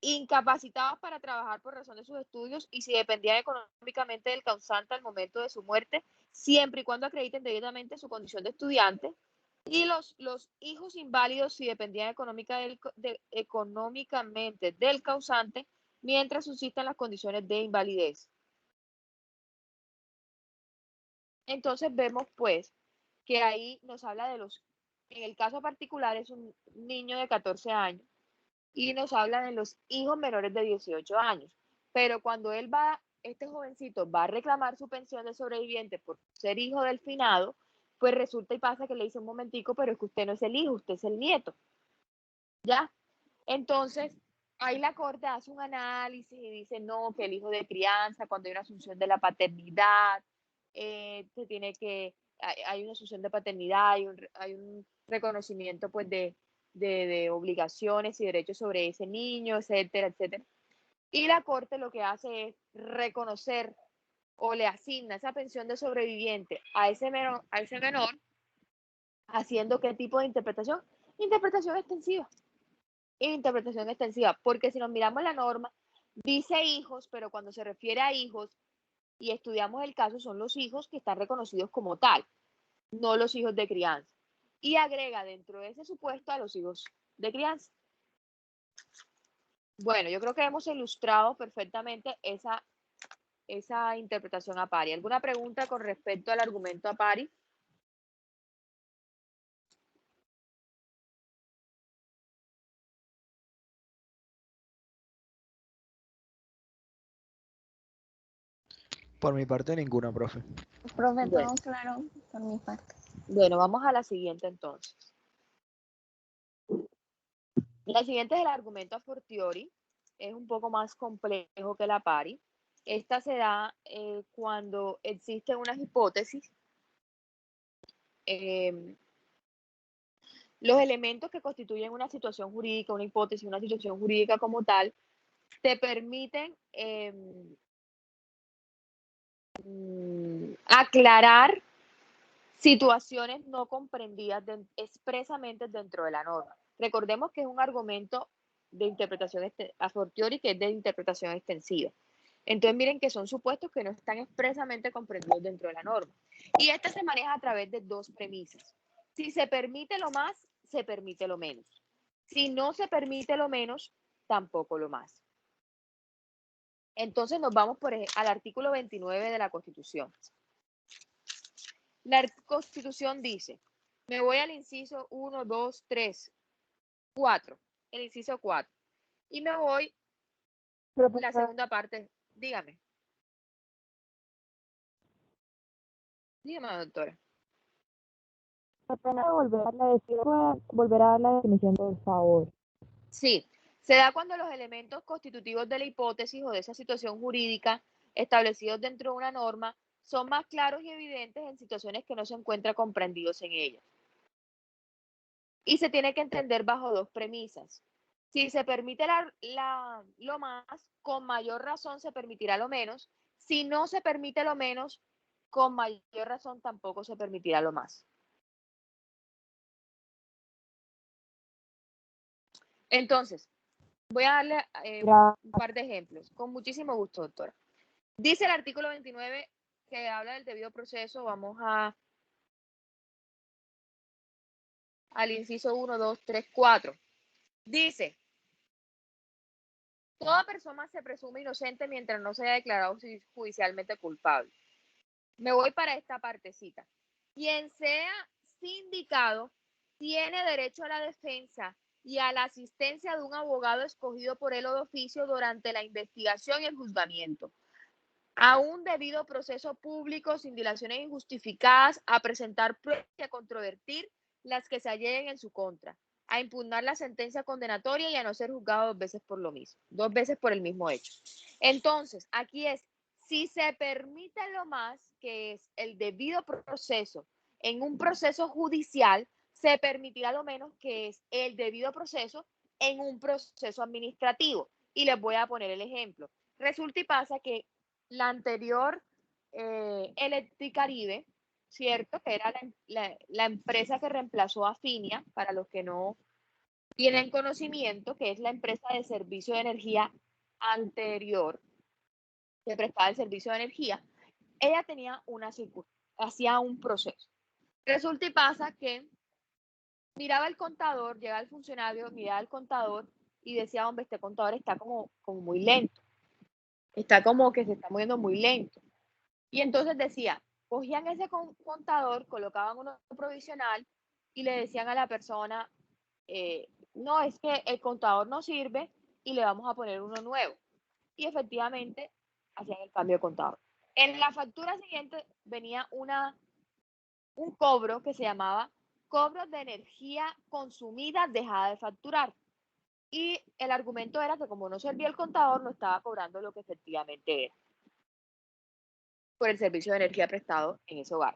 Incapacitados para trabajar por razón de sus estudios y si dependían económicamente del causante al momento de su muerte, siempre y cuando acrediten debidamente su condición de estudiante. Y los hijos inválidos si dependían económicamente del causante mientras subsistan las condiciones de invalidez. Entonces vemos pues que ahí nos habla en el caso particular es un niño de 14 años y nos habla de los hijos menores de 18 años. Pero cuando este jovencito va a reclamar su pensión de sobreviviente por ser hijo del finado, pues resulta y pasa que le dice un momentico, pero es que usted no es el hijo, usted es el nieto. ¿Ya? Entonces, ahí la corte hace un análisis y dice, no, que el hijo de crianza, cuando hay una asunción de la paternidad, hay una asunción de paternidad, hay un reconocimiento pues de obligaciones y derechos sobre ese niño, etcétera, etcétera. Y la corte lo que hace es reconocer o le asigna esa pensión de sobreviviente a ese menor, haciendo qué tipo de interpretación? Interpretación extensiva, porque si nos miramos la norma, dice hijos, pero cuando se refiere a hijos y estudiamos el caso, son los hijos que están reconocidos como tal, no los hijos de crianza. Y agrega dentro de ese supuesto a los hijos de crianza. Bueno, yo creo que hemos ilustrado perfectamente esa esa interpretación a pari. ¿Alguna pregunta con respecto al argumento a pari? Por mi parte, ninguna, profe. Profe, Bueno. todo claro por mi parte. Bueno, vamos a la siguiente entonces. La siguiente es el argumento a fortiori. Es un poco más complejo que la pari. Esta se da cuando existen unas hipótesis. Los elementos que constituyen una situación jurídica, una hipótesis, una situación jurídica como tal, te permiten aclarar situaciones no comprendidas expresamente dentro de la norma. Recordemos que es un argumento de interpretación a fortiori, que es de interpretación extensiva. Entonces miren que son supuestos que no están expresamente comprendidos dentro de la norma. Y esta se maneja a través de dos premisas. Si se permite lo más, se permite lo menos. Si no se permite lo menos, tampoco lo más. Entonces nos vamos al artículo 29 de la Constitución. La Constitución dice, me voy al inciso 1, 2, 3, 4, el inciso 4. Y me voy a la segunda parte. Dígame. Dígame, doctora. Apenas volver a dar la definición, por favor. Sí, se da cuando los elementos constitutivos de la hipótesis o de esa situación jurídica establecidos dentro de una norma son más claros y evidentes en situaciones que no se encuentran comprendidos en ella. Y se tiene que entender bajo dos premisas. Si se permite lo más, con mayor razón se permitirá lo menos. Si no se permite lo menos, con mayor razón tampoco se permitirá lo más. Entonces, voy a darle un par de ejemplos. Con muchísimo gusto, doctora. Dice el artículo 29 que habla del debido proceso. Vamos al inciso 1, 2, 3, 4. Dice, toda persona se presume inocente mientras no se haya declarado judicialmente culpable. Me voy para esta partecita. Quien sea sindicado tiene derecho a la defensa y a la asistencia de un abogado escogido por él o de oficio durante la investigación y el juzgamiento, a un debido proceso público sin dilaciones injustificadas, a presentar pruebas y a controvertir las que se alleguen en su contra, a impugnar la sentencia condenatoria y a no ser juzgado dos veces por el mismo hecho. Entonces, aquí es, si se permite lo más, que es el debido proceso en un proceso judicial, se permitirá lo menos, que es el debido proceso en un proceso administrativo. Y les voy a poner el ejemplo. Resulta y pasa que la anterior Electricaribe, ¿cierto? Que era la empresa que reemplazó a Finia, para los que no tienen conocimiento, que es la empresa de servicio de energía anterior, que prestaba el servicio de energía. Ella tenía hacía un proceso. Resulta y pasa que miraba el contador, llegaba el funcionario, miraba el contador y decía, hombre, este contador está como muy lento. Está como que se está moviendo muy lento. Y entonces decía, cogían ese contador, colocaban uno provisional y le decían a la persona, no, es que el contador no sirve y le vamos a poner uno nuevo. Y efectivamente hacían el cambio de contador. En la factura siguiente venía un cobro que se llamaba cobro de energía consumida dejada de facturar. Y el argumento era que como no servía el contador, no estaba cobrando lo que efectivamente era por el servicio de energía prestado en ese hogar.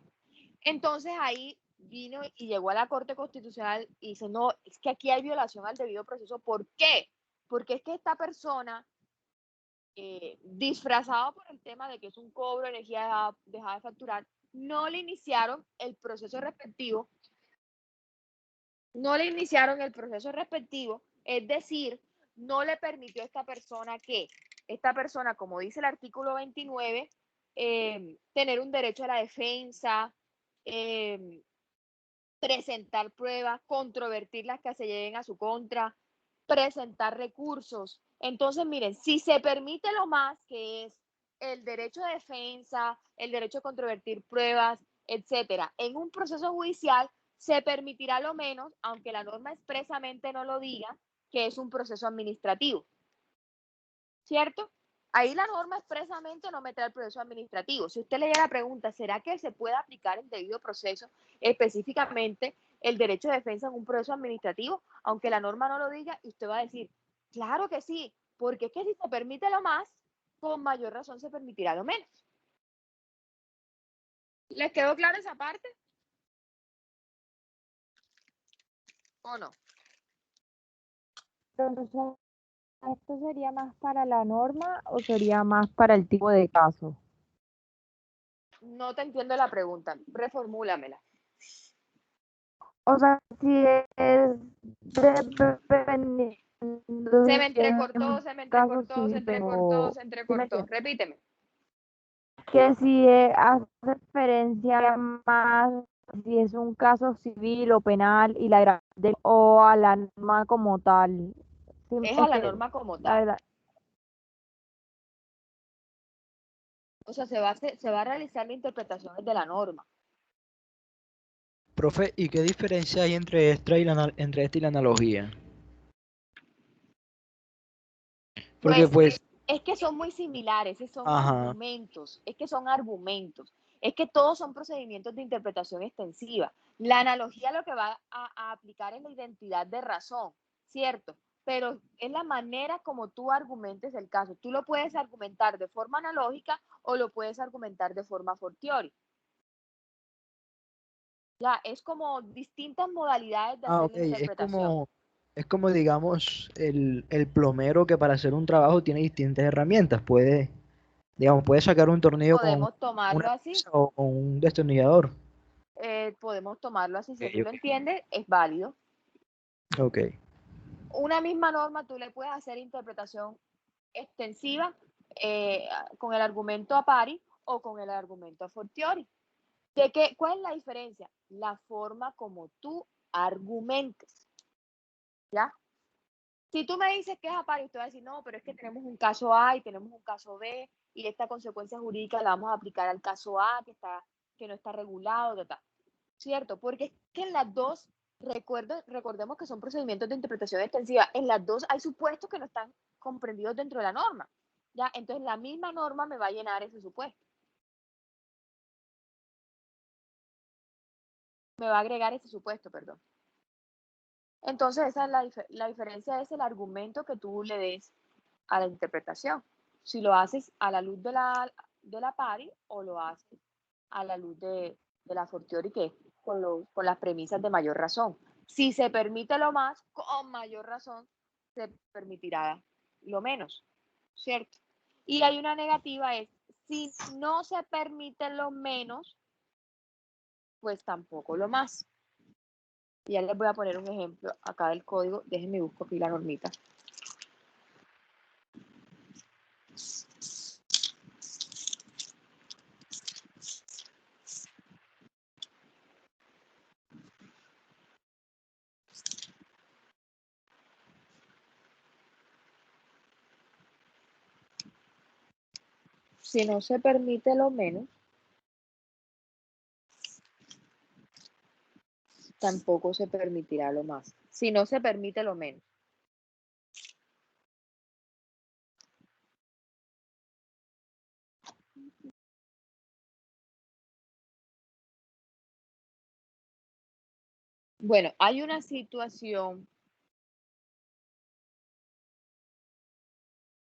Entonces ahí vino y llegó a la Corte Constitucional y dice, no, es que aquí hay violación al debido proceso. ¿Por qué? Porque es que esta persona, disfrazado por el tema de que es un cobro de energía dejada de facturar, no le iniciaron el proceso respectivo, es decir, no le permitió a esta persona como dice el artículo 29, tener un derecho a la defensa, presentar pruebas, controvertir las que se lleguen a su contra, presentar recursos. Entonces, miren, si se permite lo más, que es el derecho de defensa, el derecho a controvertir pruebas, etcétera, en un proceso judicial se permitirá lo menos, aunque la norma expresamente no lo diga, que es un proceso administrativo, ¿cierto? Ahí la norma expresamente no meterá el proceso administrativo. Si usted le la pregunta, ¿será que se puede aplicar el debido proceso, específicamente el derecho de defensa en un proceso administrativo? Aunque la norma no lo diga, y usted va a decir, claro que sí, porque es que si se permite lo más, con mayor razón se permitirá lo menos. ¿Les quedó clara esa parte? ¿O no? Entonces, ¿esto sería más para la norma o sería más para el tipo de caso? No te entiendo la pregunta, reformúlamela. O sea, si es dependiendo Se me si es entrecortó, un se me caso entrecortó, se civil, entrecortó, pero se ¿sí me entrecortó. entiendes? Repíteme. Que si hace referencia más si es un caso civil o penal y la o a la norma como tal. Sí, Es a es la que norma como la tal. verdad, O sea, se va a realizar la interpretación de la norma. Profe, ¿y qué diferencia hay entre esta y la analogía? Porque Pues pues, es que son muy similares, son ajá, argumentos, es que son argumentos, es que todos son procedimientos de interpretación extensiva. La analogía lo que va a aplicar es la identidad de razón, ¿cierto? Pero es la manera como tú argumentes el caso. Tú lo puedes argumentar de forma analógica o lo puedes argumentar de forma fortiori. Ya, es como distintas modalidades de hacer ok, la interpretación. es como digamos el plomero que para hacer un trabajo tiene distintas herramientas. Digamos, puede sacar un tornillo con Podemos tomarlo una así, pinza o con un destornillador. podemos tomarlo así, si Ok, así lo ok. entiendes, es válido. Ok. Una misma norma tú le puedes hacer interpretación extensiva con el argumento a pari o con el argumento a fortiori. ¿Cuál es la diferencia? La forma como tú argumentes, ¿ya? Si tú me dices que es a pari, usted va a decir, no, pero es que tenemos un caso A y tenemos un caso B y esta consecuencia jurídica la vamos a aplicar al caso A que no está regulado, ¿cierto? Porque es que en las dos, recordemos que son procedimientos de interpretación extensiva, en las dos hay supuestos que no están comprendidos dentro de la norma, ¿ya? Entonces la misma norma me va a llenar ese supuesto, me va a agregar ese supuesto, perdón. Entonces esa es la diferencia, es el argumento que tú le des a la interpretación. Si lo haces a la luz de la pari o lo haces a la luz de la fortiori, que es con las premisas de mayor razón. Si se permite lo más, con mayor razón se permitirá lo menos, ¿cierto? Y hay una negativa, es si no se permite lo menos, pues tampoco lo más. Y ya les voy a poner un ejemplo acá del código. Déjenme busco aquí la normita. Si no se permite lo menos, tampoco se permitirá lo más. Si no se permite lo menos. Bueno, hay una situación,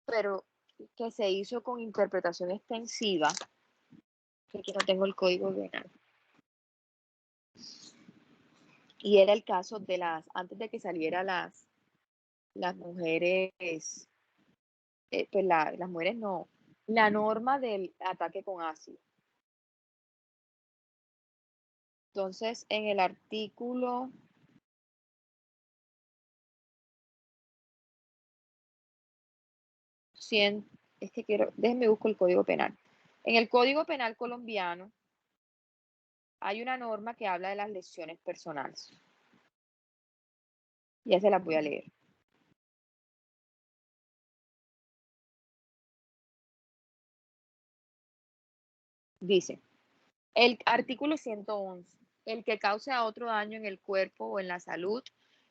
pero que se hizo con interpretación extensiva, que aquí no tengo el código penal. Y era el caso de antes de que saliera las mujeres, pues las mujeres no, la norma del ataque con ácido. Entonces, en el artículo 100, déjenme busco el código penal. En el Código Penal colombiano hay una norma que habla de las lesiones personales. Ya se las voy a leer. Dice, el artículo 111, el que cause a otro daño en el cuerpo o en la salud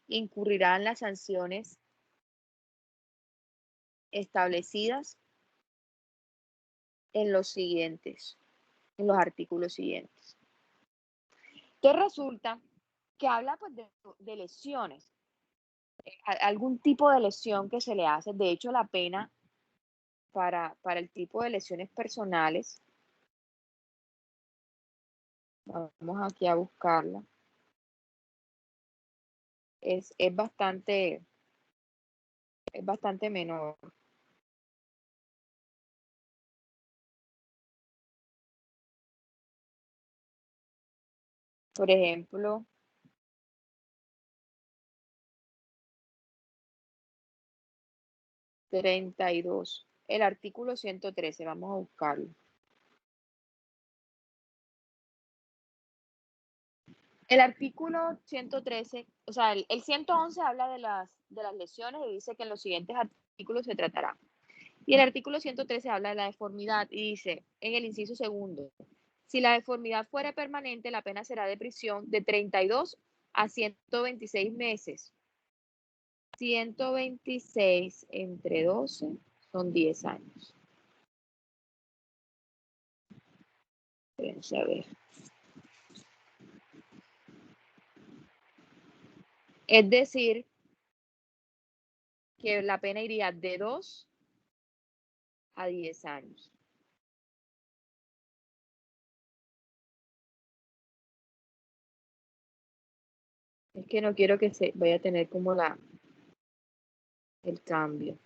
incurrirá en las sanciones establecidas en los artículos siguientes. Entonces resulta que habla pues de lesiones, algún tipo de lesión que se le hace. De hecho, la pena para el tipo de lesiones personales, vamos aquí a buscarla, es bastante menor. Por ejemplo, el artículo 113, vamos a buscarlo. El artículo 113, o sea, el 111 habla de las lesiones y dice que en los siguientes artículos se tratará. Y el artículo 113 habla de la deformidad y dice, en el inciso segundo, si la deformidad fuera permanente, la pena será de prisión de 32 a 126 meses. 126 entre 12 son 10 años. Espérense a ver. Es decir, que la pena iría de 2 a 10 años. Es que no quiero que se vaya a tener como el cambio.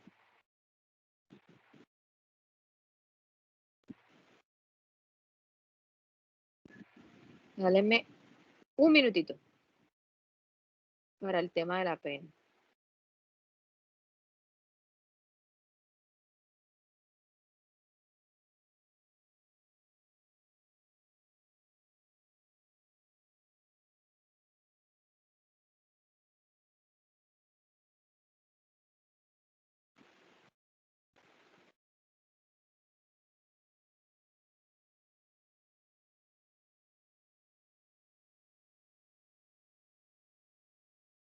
Dáleme un minutito para el tema de la pena.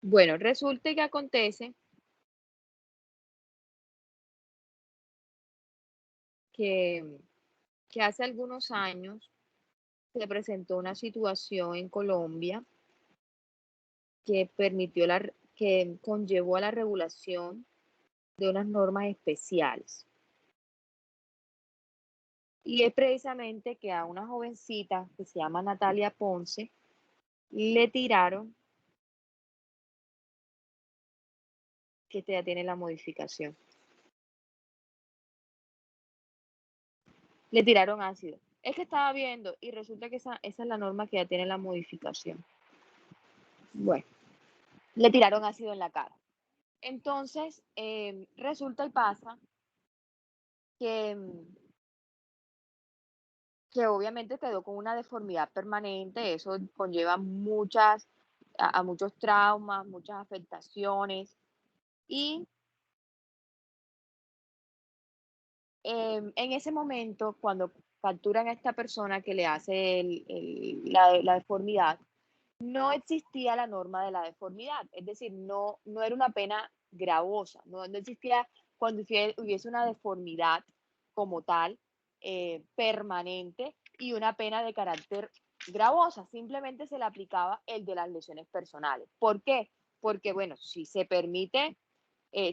Bueno, resulta que acontece que hace algunos años se presentó una situación en Colombia que que conllevó a la regulación de unas normas especiales. Y es precisamente que a una jovencita que se llama Natalia Ponce le tiraron, que ya tiene la modificación, le tiraron ácido. Es que estaba viendo y resulta que esa es la norma que ya tiene la modificación. Bueno, le tiraron ácido en la cara. Entonces, resulta y pasa que, que obviamente quedó con una deformidad permanente. Eso conlleva a muchos traumas, muchas afectaciones. Y en ese momento, cuando capturan a esta persona que le hace la deformidad, no existía la norma de la deformidad, es decir, no era una pena gravosa, no existía cuando hubiese una deformidad como tal, permanente y una pena de carácter gravosa, simplemente se le aplicaba el de las lesiones personales. ¿Por qué? Porque, bueno, si se permite,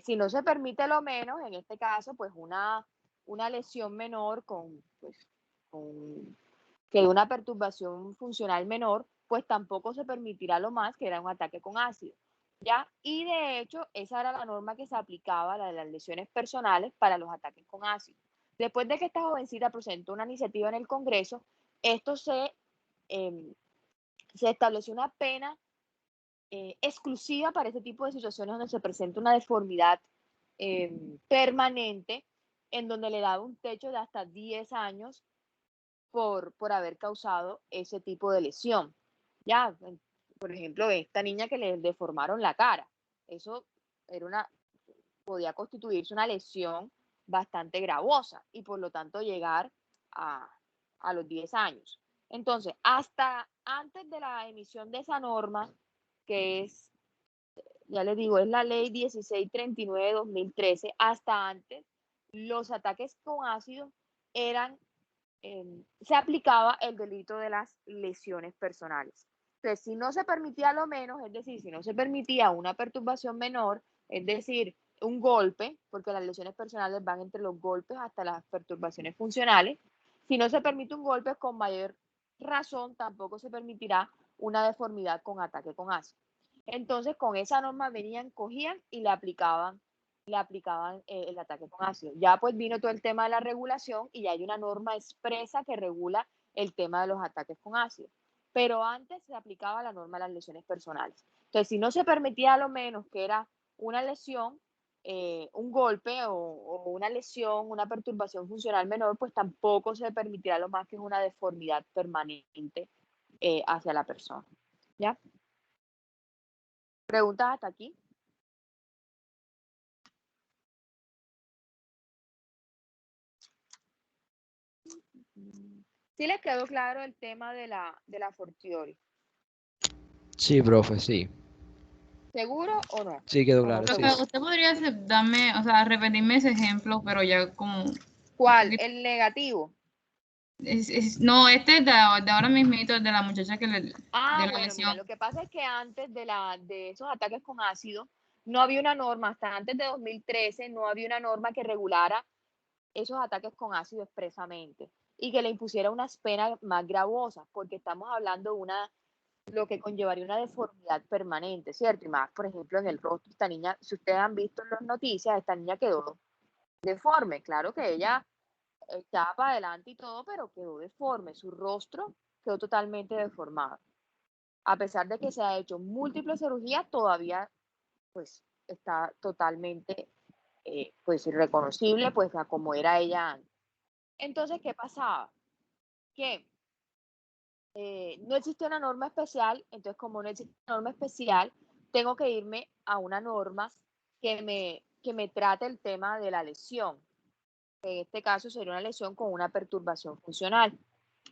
si no se permite lo menos, en este caso, pues una lesión menor que una perturbación funcional menor, pues tampoco se permitirá lo más, que era un ataque con ácido, ¿ya? Y de hecho, esa era la norma que se aplicaba, la de las lesiones personales, para los ataques con ácido. Después de que esta jovencita presentó una iniciativa en el Congreso, esto se estableció una pena exclusiva para este tipo de situaciones donde se presenta una deformidad permanente, en donde le daba un techo de hasta 10 años por haber causado ese tipo de lesión. Ya, por ejemplo, esta niña que le deformaron la cara, eso podía constituirse una lesión bastante gravosa y por lo tanto llegar a los 10 años. Entonces, hasta antes de la emisión de esa norma, que es, ya les digo, es la ley 1639 de 2013, hasta antes, los ataques con ácido eran, se aplicaba el delito de las lesiones personales. Entonces, si no se permitía lo menos, es decir, si no se permitía una perturbación menor, es decir, un golpe, porque las lesiones personales van entre los golpes hasta las perturbaciones funcionales, si no se permite un golpe, con mayor razón tampoco se permitirá una deformidad con ataque con ácido. Entonces, con esa norma venían, cogían y le aplicaban el ataque con ácido. Ya pues vino todo el tema de la regulación y ya hay una norma expresa que regula el tema de los ataques con ácido. Pero antes se aplicaba la norma de las lesiones personales. Entonces, si no se permitía lo menos que era una lesión, un golpe o una lesión, una perturbación funcional menor, pues tampoco se permitirá lo más que es una deformidad permanente hacia la persona. ¿Ya? ¿Preguntas hasta aquí? ¿Sí les quedó claro el tema de la fortiori? Sí, profe, sí. ¿Seguro o no? Sí, quedó ¿O no claro, sí. Profe, seguro? usted podría darme, o sea, repetirme ese ejemplo, pero ya como un ¿Cuál? poquito. El negativo. No, este es de ahora mismito, el de la muchacha que de la Bueno, mira, lesión. lo que pasa es que antes de esos ataques con ácido, no había una norma, hasta antes de 2013, no había una norma que regulara esos ataques con ácido expresamente y que le impusiera unas penas más gravosas, porque estamos hablando de lo que conllevaría una deformidad permanente, ¿cierto? Y más, por ejemplo, en el rostro, esta niña, si ustedes han visto en las noticias, esta niña quedó deforme, claro que ella estaba para adelante y todo, pero quedó deforme, su rostro quedó totalmente deformado. A pesar de que se ha hecho múltiples cirugías, todavía pues está totalmente pues irreconocible pues a como era ella antes. Entonces, ¿qué pasaba? Que no existe una norma especial, entonces como no existe una norma especial, tengo que irme a una norma que me trate el tema de la lesión. En este caso sería una lesión con una perturbación funcional.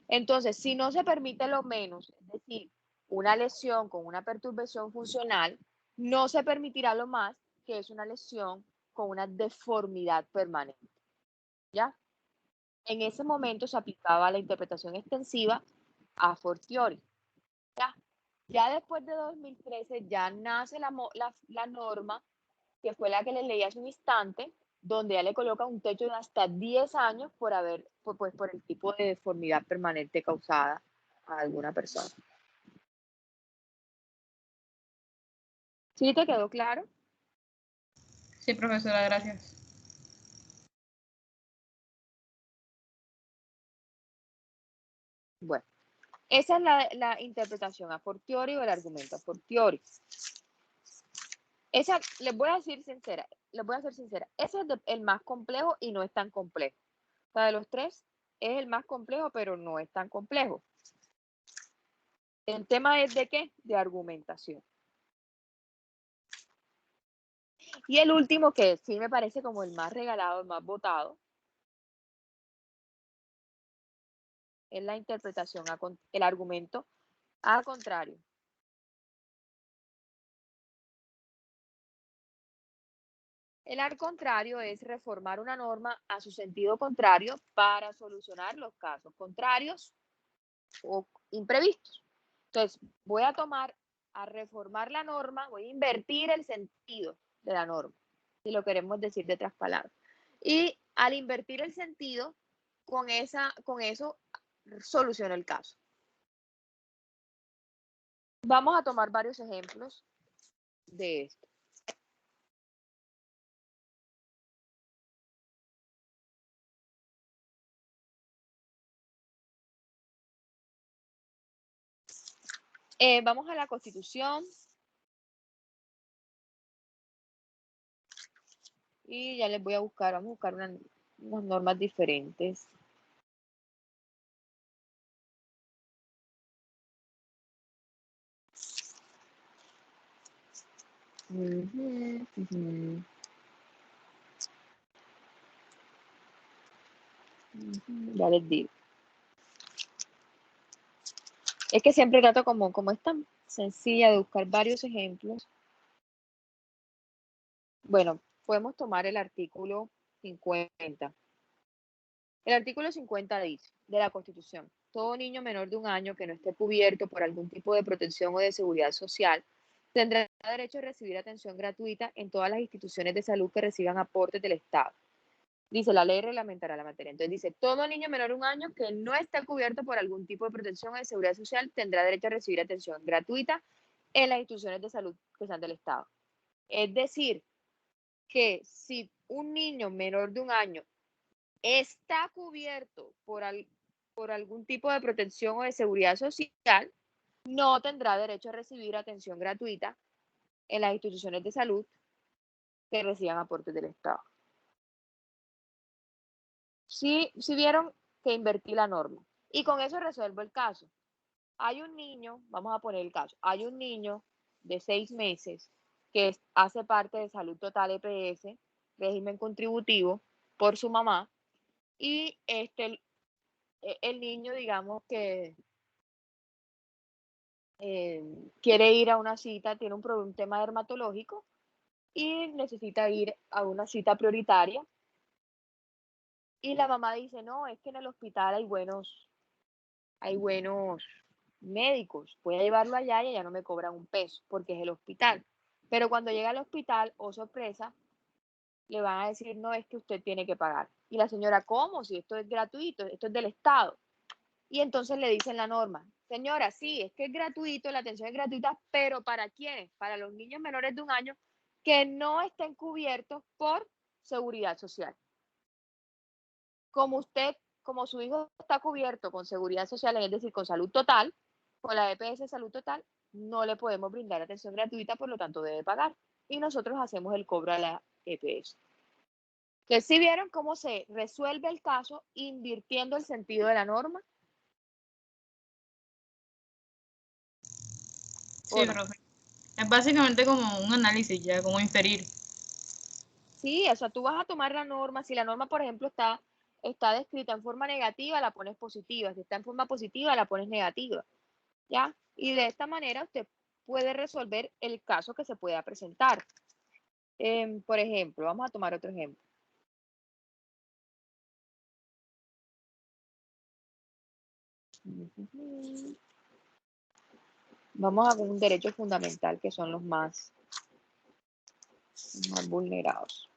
Entonces, si no se permite lo menos, es decir, una lesión con una perturbación funcional, no se permitirá lo más, que es una lesión con una deformidad permanente. ¿Ya? En ese momento se aplicaba la interpretación extensiva a fortiori. ¿Ya? Ya después de 2013 ya nace la norma, que fue la que les leí hace un instante, donde ya le coloca un techo de hasta 10 años por el tipo de deformidad permanente causada a alguna persona. ¿Sí te quedó claro? Sí, profesora, gracias. Bueno, esa es la interpretación a fortiori o el argumento a fortiori. Esa, les voy a ser sincera, ese es el más complejo y no es tan complejo. O sea, de los tres es el más complejo, pero no es tan complejo. El tema es de qué? De argumentación. Y el último, que sí me parece como el más regalado, el más votado, es la interpretación, el argumento al contrario. El al contrario es reformar una norma a su sentido contrario para solucionar los casos contrarios o imprevistos. Entonces, voy a reformar la norma, voy a invertir el sentido de la norma, si lo queremos decir de otras palabras. Y al invertir el sentido, con eso soluciono el caso. Vamos a tomar varios ejemplos de esto. Vamos a la Constitución. Y ya les voy a buscar, vamos a buscar unas normas diferentes. Ya les digo. Es que siempre trato como es tan sencilla de buscar varios ejemplos. Bueno, podemos tomar el artículo 50. El artículo 50 dice, de la Constitución, todo niño menor de 1 año que no esté cubierto por algún tipo de protección o de seguridad social tendrá derecho a recibir atención gratuita en todas las instituciones de salud que reciban aportes del Estado. Dice, la ley reglamentará la materia. Entonces dice, todo niño menor de 1 año que no esté cubierto por algún tipo de protección o de seguridad social tendrá derecho a recibir atención gratuita en las instituciones de salud que sean del Estado. Es decir, que si un niño menor de 1 año está cubierto por algún tipo de protección o de seguridad social, no tendrá derecho a recibir atención gratuita en las instituciones de salud que reciban aportes del Estado. Si vieron que invertí la norma. Y con eso resuelvo el caso. Hay un niño, vamos a poner el caso, hay un niño de 6 meses que hace parte de Salud Total EPS, régimen contributivo, por su mamá, y el niño, digamos que quiere ir a una cita, tiene un tema dermatológico y necesita ir a una cita prioritaria. Y la mamá dice, no, es que en el hospital hay buenos médicos, voy a llevarlo allá y allá no me cobran un peso porque es el hospital. Pero cuando llega al hospital, oh sorpresa, le van a decir, no, es que usted tiene que pagar. Y la señora, ¿cómo? Si esto es gratuito, esto es del Estado. Y entonces le dicen la norma, señora, sí, es que es gratuito, la atención es gratuita, pero ¿para quiénes? Para los niños menores de 1 año que no estén cubiertos por seguridad social. Como su hijo está cubierto con seguridad social, es decir, con salud total, con la EPS Salud Total, no le podemos brindar atención gratuita, por lo tanto debe pagar. Y nosotros hacemos el cobro a la EPS. Entonces, ¿sí vieron cómo se resuelve el caso invirtiendo el sentido de la norma? Sí, profe. Es básicamente como un análisis ya, como inferir. Sí, o sea, tú vas a tomar la norma, si la norma, por ejemplo, está descrita en forma negativa, la pones positiva, si está en forma positiva, la pones negativa, ¿ya? Y de esta manera usted puede resolver el caso que se pueda presentar. Por ejemplo, vamos a tomar otro ejemplo. Vamos a ver un derecho fundamental que son los más vulnerados.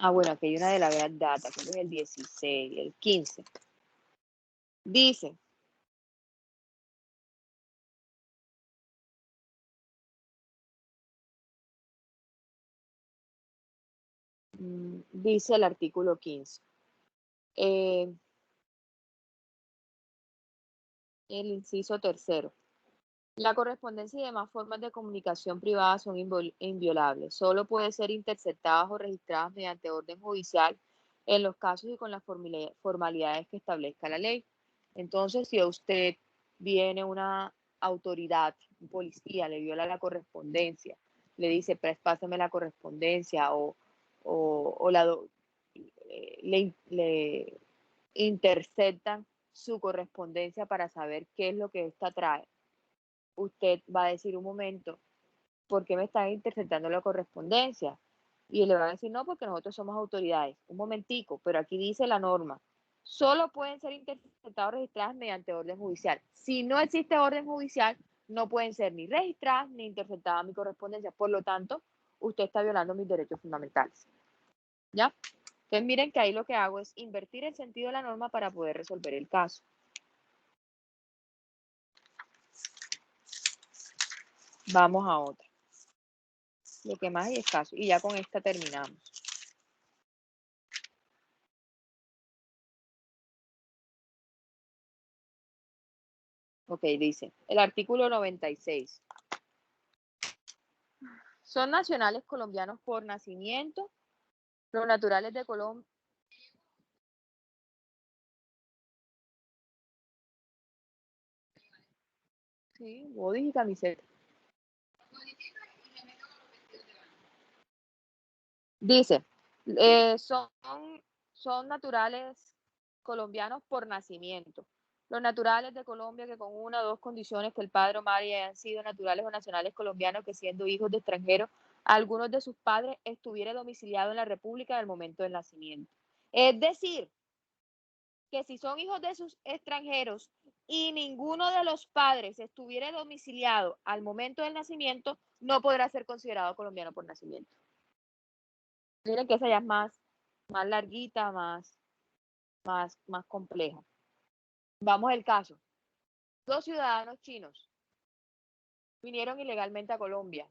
Bueno, aquí hay una de la Big Data, que es el 16, el 15. Dice, dice el artículo 15. El inciso tercero. La correspondencia y demás formas de comunicación privada son inviolables. Solo puede ser interceptadas o registradas mediante orden judicial en los casos y con las formalidades que establezca la ley. Entonces, si a usted viene una autoridad, un policía, le viola la correspondencia, le dice, páseme la correspondencia le interceptan su correspondencia para saber qué es lo que ésta trae, usted va a decir, un momento, ¿por qué me están interceptando la correspondencia? Y le van a decir, no, porque nosotros somos autoridades. Un momentico, pero aquí dice la norma. Solo pueden ser interceptadas o registradas mediante orden judicial. Si no existe orden judicial, no pueden ser ni registradas ni interceptadas mi correspondencia. Por lo tanto, usted está violando mis derechos fundamentales. ¿Ya? Entonces miren que ahí lo que hago es invertir el sentido de la norma para poder resolver el caso. Vamos a otra. Lo que más hay es caso. Y ya con esta terminamos. Ok, dice, el artículo 96. Son nacionales colombianos por nacimiento, los naturales de Colombia. Sí, body y camiseta. Dice, son naturales colombianos por nacimiento. Los naturales de Colombia que con una o dos condiciones que el padre o madre hayan sido naturales o nacionales colombianos que siendo hijos de extranjeros, algunos de sus padres estuviera domiciliado en la República en el momento del nacimiento. Es decir, que si son hijos de sus extranjeros y ninguno de los padres estuviera domiciliado al momento del nacimiento, no podrá ser considerado colombiano por nacimiento. Miren que esa ya es más larguita, más compleja. Vamos al caso. 2 ciudadanos chinos vinieron ilegalmente a Colombia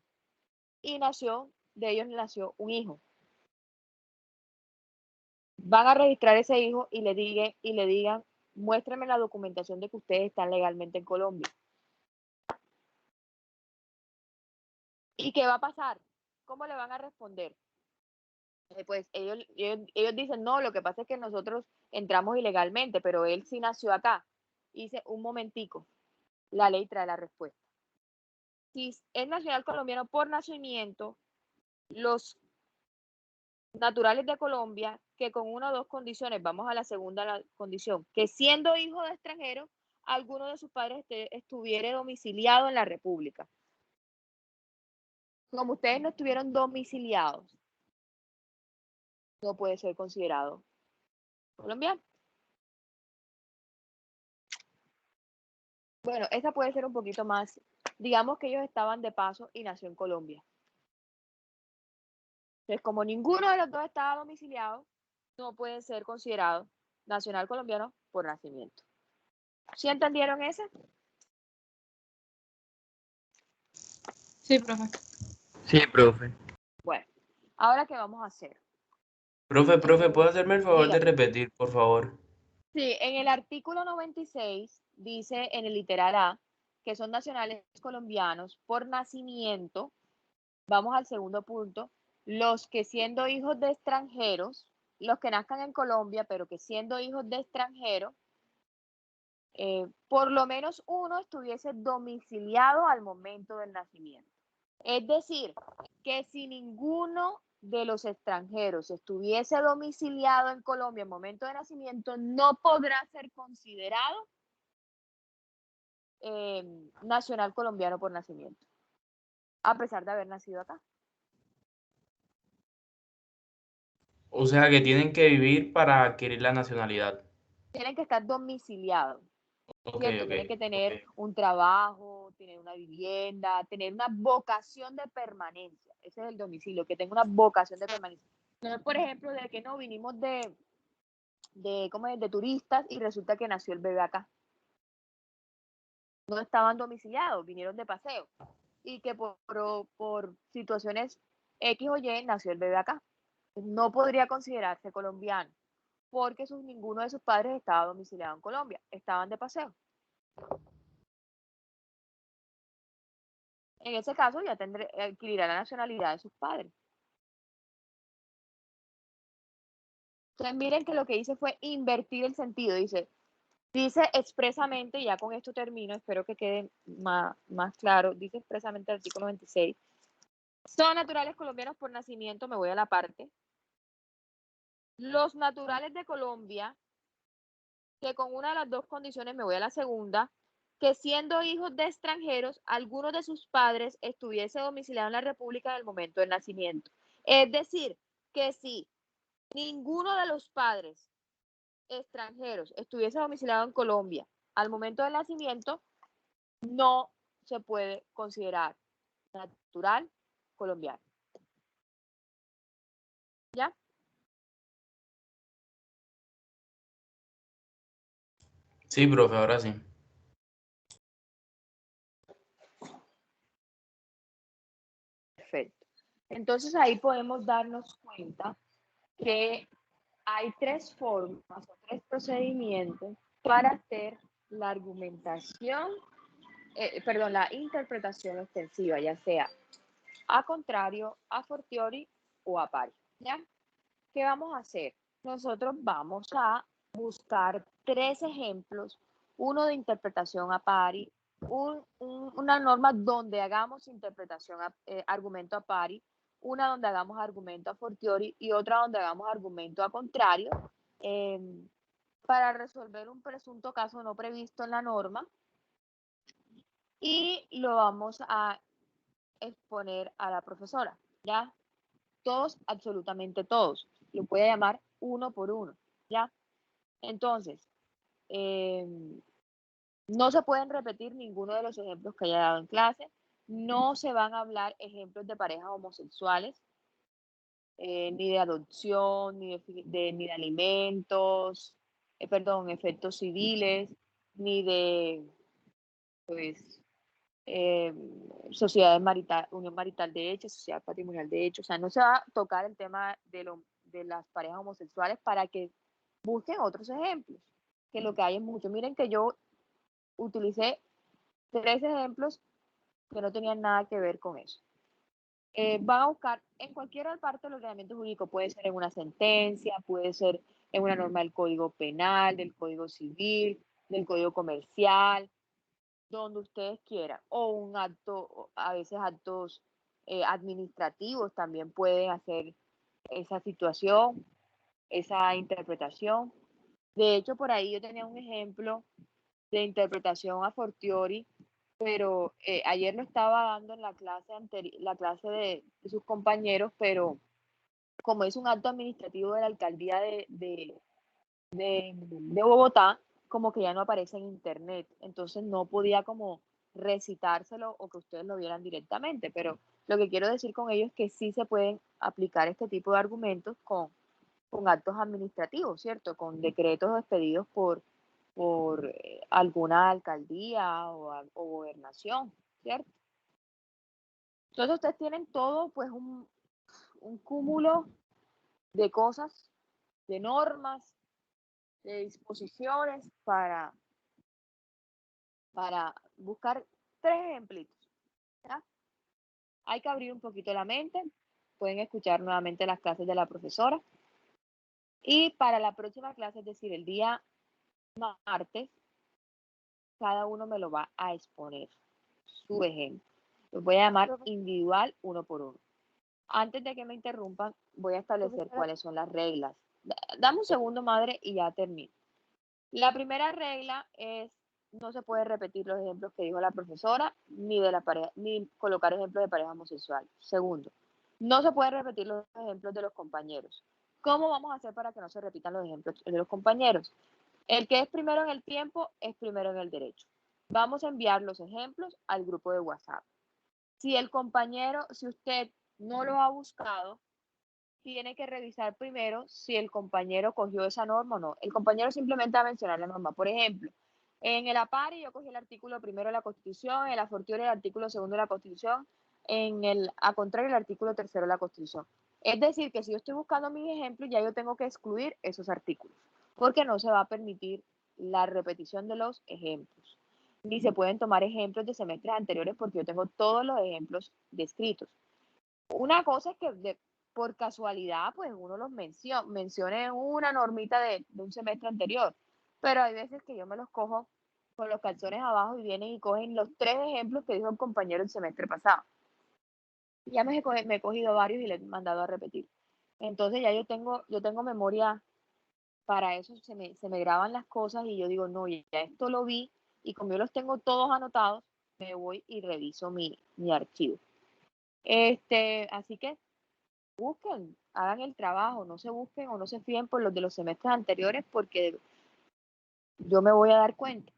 y de ellos nació un hijo. Van a registrar ese hijo y le digan, muéstrame la documentación de que ustedes están legalmente en Colombia. ¿Y qué va a pasar? ¿Cómo le van a responder? Pues ellos dicen, no, lo que pasa es que nosotros entramos ilegalmente, pero él sí nació acá. Dice, un momentico, la ley trae la respuesta. Si es nacional colombiano por nacimiento, los naturales de Colombia, que con una o dos condiciones, vamos a la segunda condición, que siendo hijo de extranjero, alguno de sus padres estuviera domiciliado en la República. Como ustedes no estuvieron domiciliados, no puede ser considerado colombiano. Bueno, esa puede ser un poquito más, digamos que ellos estaban de paso y nació en Colombia. Entonces, como ninguno de los dos estaba domiciliado, no pueden ser considerados nacional colombiano por nacimiento. ¿Sí entendieron esa? Sí, profe. Sí, profe. Bueno, ahora ¿qué vamos a hacer? Profe, ¿puede hacerme el favor de Dígame. repetir, por favor? Sí, en el artículo 96 dice en el literal A que son nacionales colombianos por nacimiento. Vamos al segundo punto. Los que siendo hijos de extranjeros, los que nazcan en Colombia, pero que siendo hijos de extranjeros, por lo menos uno estuviese domiciliado al momento del nacimiento. Es decir, que si ninguno de los extranjeros estuviese domiciliado en Colombia en momento de nacimiento, no podrá ser considerado nacional colombiano por nacimiento, a pesar de haber nacido acá. O sea que tienen que vivir para adquirir la nacionalidad. Tienen que estar domiciliados, Ok, ¿cierto? ok. Tienen que tener un trabajo, tener una vivienda, tener una vocación de permanencia. Ese es el domicilio, que tenga una vocación de permanencia. No, por ejemplo, de que no vinimos de turistas y resulta que nació el bebé acá. No estaban domiciliados, vinieron de paseo. Y que por situaciones X o Y nació el bebé acá. No podría considerarse colombiano porque ninguno de sus padres estaba domiciliado en Colombia, estaban de paseo. En ese caso ya adquirirá la nacionalidad de sus padres. Entonces miren que lo que hice fue invertir el sentido. Dice expresamente, ya con esto termino, espero que quede más claro, dice expresamente el artículo 26. Son naturales colombianos por nacimiento, me voy a la parte. Los naturales de Colombia, que con una de las dos condiciones, me voy a la segunda, que siendo hijos de extranjeros, algunos de sus padres estuviese domiciliado en la República en el momento del nacimiento. Es decir, que si ninguno de los padres extranjeros estuviese domiciliado en Colombia al momento del nacimiento, no se puede considerar natural colombiano. ¿Ya? Sí, profe, ahora sí. Perfecto. Entonces ahí podemos darnos cuenta que hay 3 formas o 3 procedimientos para hacer la argumentación, la interpretación extensiva, ya sea a contrario, a fortiori o a pari. ¿Ya? ¿Qué vamos a hacer? Nosotros vamos a buscar 3 ejemplos, uno de interpretación a pari, una norma donde hagamos interpretación, argumento a pari, una donde hagamos argumento a fortiori y otra donde hagamos argumento a contrario, para resolver un presunto caso no previsto en la norma, y lo vamos a exponer a la profesora, ¿ya? Todos, absolutamente todos. Lo puede llamar uno por uno, ¿ya? Entonces, no se pueden repetir ninguno de los ejemplos que haya dado en clase, no se van a hablar ejemplos de parejas homosexuales, ni de adopción, ni de alimentos, perdón, efectos civiles, ni de, pues, sociedad marital, unión marital de hecho, sociedad patrimonial de hecho. O sea, no se va a tocar el tema de las parejas homosexuales para que busquen otros ejemplos, que lo que hay es mucho. Miren que yo utilicé 3 ejemplos que no tenían nada que ver con eso. Van a buscar en cualquier parte del ordenamiento jurídico, puede ser en una sentencia, puede ser en una norma del Código Penal, del Código Civil, del Código Comercial, donde ustedes quieran, o un acto, a veces actos administrativos también pueden hacer esa situación, esa interpretación. De hecho, por ahí yo tenía un ejemplo de interpretación a fortiori, pero ayer lo estaba dando en la clase la clase de sus compañeros, pero como es un acto administrativo de la alcaldía de Bogotá, como que ya no aparece en internet, entonces no podía como recitárselo o que ustedes lo vieran directamente, pero lo que quiero decir con ello es que sí se pueden aplicar este tipo de argumentos con actos administrativos, ¿cierto? Con decretos expedidos por alguna alcaldía o gobernación, ¿cierto? Entonces ustedes tienen todo, pues, un cúmulo de cosas, de normas, de disposiciones para buscar 3 ejemplitos, ¿ya? Hay que abrir un poquito la mente, pueden escuchar nuevamente las clases de la profesora, y para la próxima clase, es decir, el día martes, cada uno me lo va a exponer, su ejemplo. Los voy a llamar individual, uno por uno. Antes de que me interrumpan, voy a establecer cuáles son las reglas. Dame un segundo, madre, y ya termino. La primera regla es: no se puede repetir los ejemplos que dijo la profesora, ni de la pareja, ni colocar ejemplos de pareja homosexual. Segundo, no se puede repetir los ejemplos de los compañeros. ¿Cómo vamos a hacer para que no se repitan los ejemplos de los compañeros? El que es primero en el tiempo es primero en el derecho. Vamos a enviar los ejemplos al grupo de WhatsApp. Si el compañero, si usted no lo ha buscado, tiene que revisar primero si el compañero cogió esa norma o no. El compañero simplemente va a mencionar la norma. Por ejemplo, en el APARI yo cogí el artículo primero de la Constitución, en el AFORTIORI el artículo segundo de la Constitución, en el a contrario el artículo tercero de la Constitución. Es decir, que si yo estoy buscando mis ejemplos, ya yo tengo que excluir esos artículos, porque no se va a permitir la repetición de los ejemplos. Ni se pueden tomar ejemplos de semestres anteriores porque yo tengo todos los ejemplos descritos. Una cosa es que por casualidad, pues uno los mencione en una normita de un semestre anterior, pero hay veces que yo me los cojo con los calzones abajo y vienen y cogen los 3 ejemplos que dijo el compañero el semestre pasado. Ya me he cogido varios y les he mandado a repetir. Entonces ya yo tengo memoria para eso, se me graban las cosas y yo digo, no, ya esto lo vi, y como yo los tengo todos anotados, me voy y reviso mi archivo. Así que busquen, hagan el trabajo, no se busquen o no se fíen por los de los semestres anteriores, porque yo me voy a dar cuenta.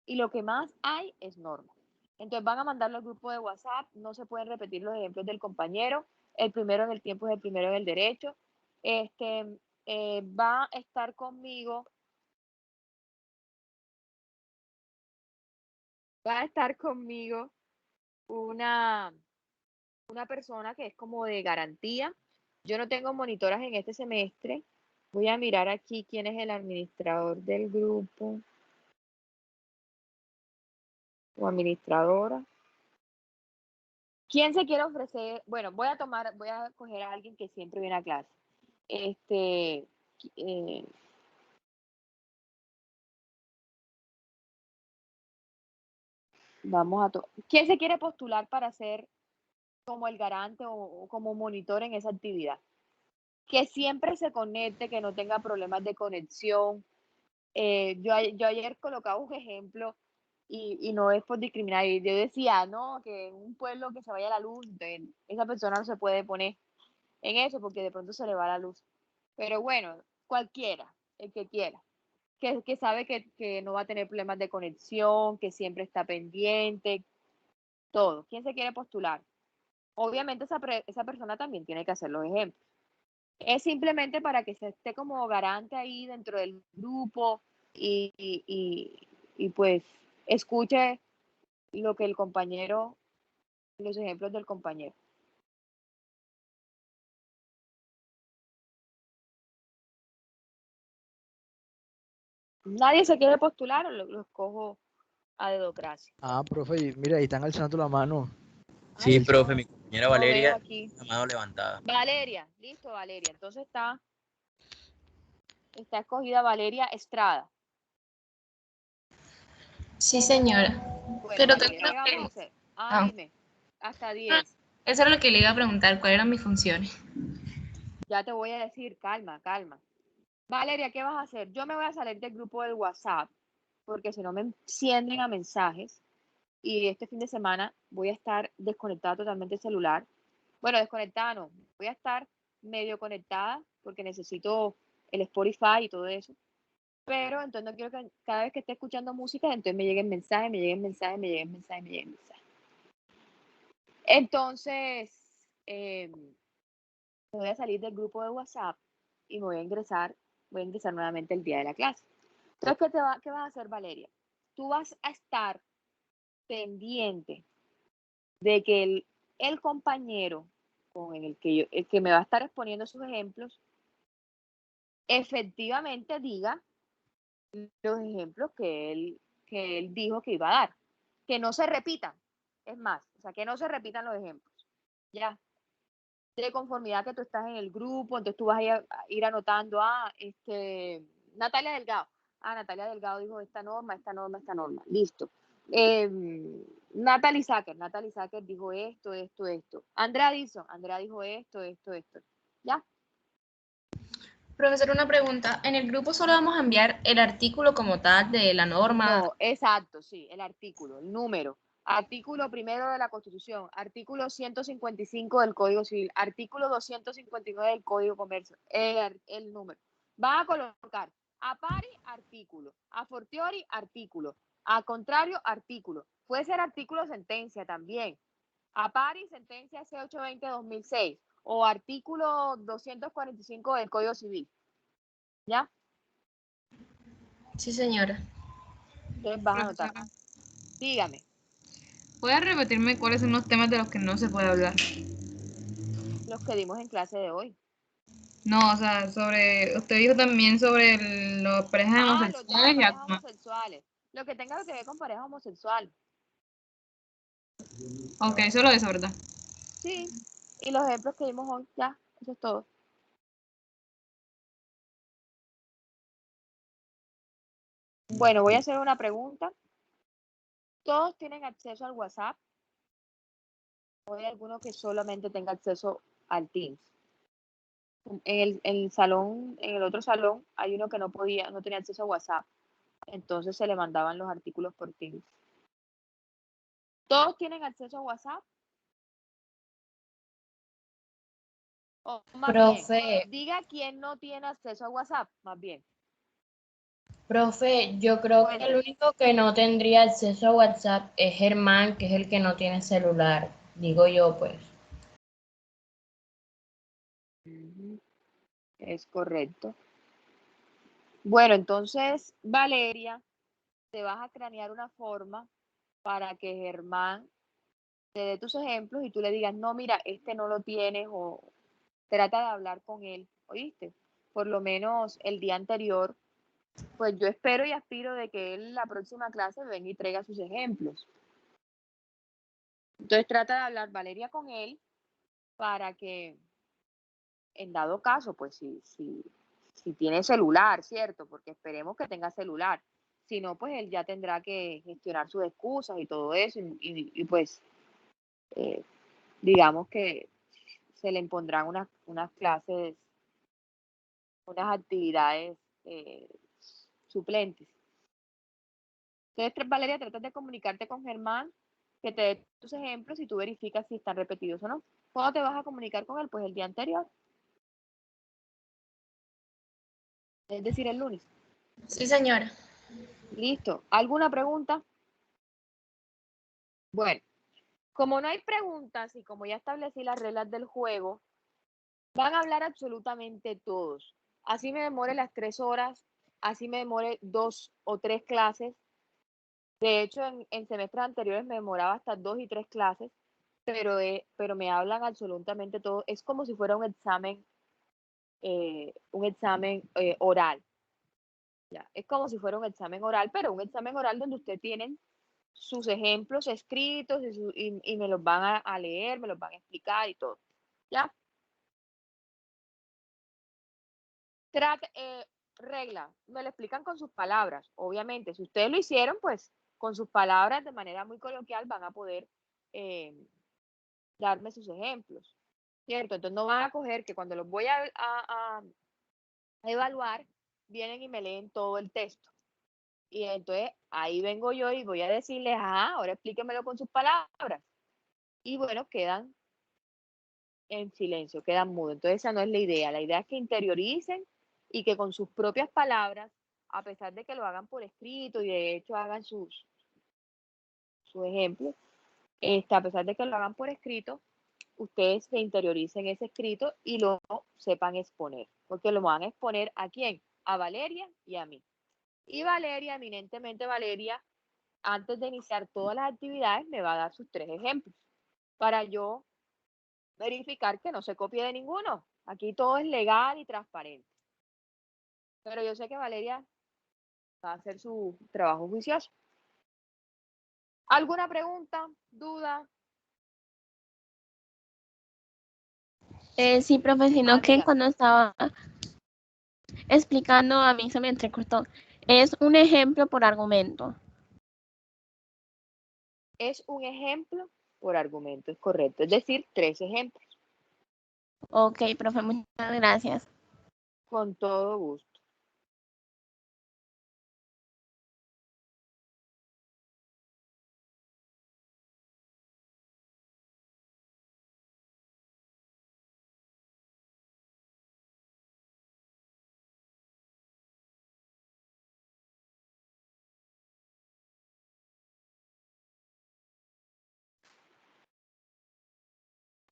Y lo que más hay es norma. Entonces van a mandarlo al grupo de WhatsApp, no se pueden repetir los ejemplos del compañero, el primero en el tiempo es el primero en el derecho. Va a estar conmigo, una persona que es como de garantía. Yo no tengo monitoras en este semestre. Voy a mirar aquí quién es el administrador del grupo o administradora. ¿Quién se quiere ofrecer? Bueno, voy a coger a alguien que siempre viene a clase. Eh, ¿Quién se quiere postular para ser como el garante o como monitor en esa actividad? Que siempre se conecte, que no tenga problemas de conexión. Yo ayer colocaba un ejemplo y no es por discriminar. Y yo decía, no, que en un pueblo que se vaya la luz, esa persona no se puede poner en eso porque de pronto se le va la luz. Pero bueno, cualquiera, el que quiera, que sabe que no va a tener problemas de conexión, que siempre está pendiente, todo. ¿Quién se quiere postular? Obviamente esa persona también tiene que hacer los ejemplos. Es simplemente para que se esté como garante ahí dentro del grupo y pues escuche lo que el compañero, los ejemplos del compañero. Nadie se quiere postular o lo escojo a dedocracia. Ah, profe, y mira, ahí están alzando la mano. Sí, Ay, profe, mi compañera no veo Valeria, aquí. la mano levantada. Valeria, listo, Valeria. Entonces está escogida Valeria Estrada. Sí, señora. Bueno, Pero tengo Valeria, una ¿qué vamos a pregunta. hacer? Ah. Dime, hasta 10. Eso era lo que le iba a preguntar, ¿cuáles eran mis funciones? Ya te voy a decir, calma, calma. Valeria, ¿qué vas a hacer? Yo me voy a salir del grupo del WhatsApp, porque si no me encienden a mensajes y este fin de semana voy a estar desconectada totalmente del celular. Bueno, desconectada no, voy a estar medio conectada porque necesito el Spotify y todo eso. Pero entonces no quiero que cada vez que esté escuchando música, entonces me lleguen mensajes, me lleguen mensajes, me lleguen mensajes, me lleguen mensajes. Entonces, me voy a salir del grupo de WhatsApp y me voy a ingresar nuevamente el día de la clase. Entonces, ¿qué vas a hacer, Valeria? Tú vas a estar pendiente de que el compañero con el que me va a estar exponiendo sus ejemplos, efectivamente diga los ejemplos que él dijo que iba a dar. Que no se repitan. Es más, o sea, que no se repitan los ejemplos. Ya. De conformidad que tú estás en el grupo, entonces tú vas a ir anotando, Natalia Delgado. Natalia Delgado dijo esta norma, esta norma, esta norma. Listo. Natalie Sacker dijo esto, esto, esto. Andrea dijo esto, esto, esto. ¿Ya? Profesor, una pregunta. ¿En el grupo solo vamos a enviar el artículo como tal de la norma? No, exacto, sí, el artículo, el número. Artículo primero de la Constitución, artículo 155 del Código Civil, artículo 259 del Código de Comercio, el número. Va a colocar a pari, artículo, a fortiori, artículo, a contrario, artículo. Puede ser artículo sentencia también. A pari, sentencia C820-2006 o artículo 245 del Código Civil. ¿Ya? Sí, señora. Entonces vas a anotar. Profesora, Dígame. ¿puede repetirme cuáles son los temas de los que no se puede hablar? Los que dimos en clase de hoy. No, o sea, usted dijo también sobre los parejas Los de las homosexuales y parejas algo más. homosexuales. Lo que tenga que ver con parejas homosexuales. Ok, solo eso, ¿verdad? Sí. Y los ejemplos que dimos hoy, ya, eso es todo. Bueno, voy a hacer una pregunta. ¿Todos tienen acceso al WhatsApp? ¿O hay alguno que solamente tenga acceso al Teams? En el salón, en el otro salón, hay uno que no tenía acceso a WhatsApp. Entonces se le mandaban los artículos por Teams. ¿Todos tienen acceso a WhatsApp? O más bien, Profe, diga quién no tiene acceso a WhatsApp, más bien. profe, yo creo que el Cuente. único que no tendría acceso a WhatsApp es Germán, que es el que no tiene celular, digo yo, pues. Es correcto. Bueno, entonces, Valeria, te vas a cranear una forma para que Germán te dé tus ejemplos y tú le digas, no, mira, este no lo tienes o trata de hablar con él, ¿oíste? Por lo menos el día anterior, pues yo espero y aspiro de que él la próxima clase venga y traiga sus ejemplos. Entonces trata de hablar, Valeria, con él para que, en dado caso, pues si tiene celular, ¿cierto? Porque esperemos que tenga celular. Si no, pues él ya tendrá que gestionar sus excusas y todo eso, y pues eh, digamos que se le impondrán unas clases, unas actividades suplentes. Entonces, Valeria, tratas de comunicarte con Germán, que te dé tus ejemplos y tú verificas si están repetidos o no. ¿Cuándo te vas a comunicar con él? Pues el día anterior, es decir, el lunes. Sí, señora. Listo. ¿Alguna pregunta? Bueno, como no hay preguntas y como ya establecí las reglas del juego, van a hablar absolutamente todos. Así me demore las 3 horas, así me demore 2 o 3 clases. De hecho, en semestres anteriores me demoraba hasta 2 y 3 clases, pero me hablan absolutamente todo. Es como si fuera un examen oral. ¿Ya? Es como si fuera un examen oral, pero un examen oral donde ustedes tienen sus ejemplos escritos y me los van a leer, me los van a explicar y todo. ¿Ya? Regla, me lo explican con sus palabras, obviamente. Si ustedes lo hicieron, pues con sus palabras, de manera muy coloquial, van a poder darme sus ejemplos, ¿cierto? Entonces no van a coger que cuando los voy a evaluar, vienen y me leen todo el texto. Y entonces ahí vengo yo y voy a decirles, ahora explíquemelo con sus palabras. Y bueno, quedan en silencio, quedan mudos. Entonces esa no es la idea. La idea es que interioricen y que con sus propias palabras, a pesar de que lo hagan por escrito y de hecho hagan sus ejemplos, a pesar de que lo hagan por escrito, ustedes se interioricen ese escrito y lo sepan exponer. Porque lo van a exponer ¿a quién? A Valeria y a mí. Y Valeria, eminentemente Valeria, antes de iniciar todas las actividades, me va a dar sus 3 ejemplos para yo verificar que no se copie de ninguno. Aquí todo es legal y transparente. Pero yo sé que Valeria va a hacer su trabajo juicioso. ¿Alguna pregunta, duda? Sí, profe, sino que Dígame. cuando estaba explicando a mí se me entrecortó. Es un ejemplo por argumento. Es un ejemplo por argumento, es correcto. Es decir, 3 ejemplos. Ok, profe, muchas gracias. Con todo gusto.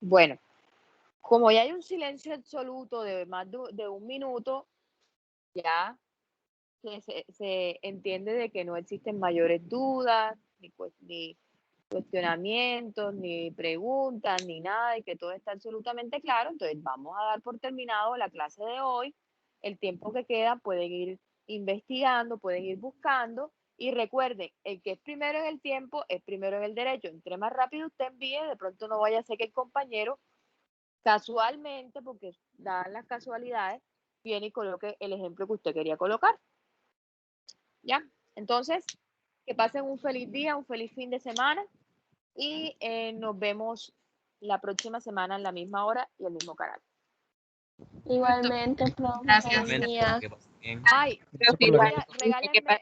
Bueno, como ya hay un silencio absoluto de más de 1 minuto, ya se entiende de que no existen mayores dudas, ni cuestionamientos, ni preguntas, ni nada, y que todo está absolutamente claro. Entonces vamos a dar por terminado la clase de hoy. El tiempo que queda pueden ir investigando, pueden ir buscando. Y recuerden, el que es primero en el tiempo es primero en el derecho. Entre más rápido usted envíe, de pronto no vaya a ser que el compañero casualmente, porque dan las casualidades, viene y coloque el ejemplo que usted quería colocar. ¿Ya? Entonces, que pasen un feliz día, un feliz fin de semana y nos vemos la próxima semana en la misma hora y el mismo canal. Igualmente, profe, Gracias. feliz día. Ay, Gracias por la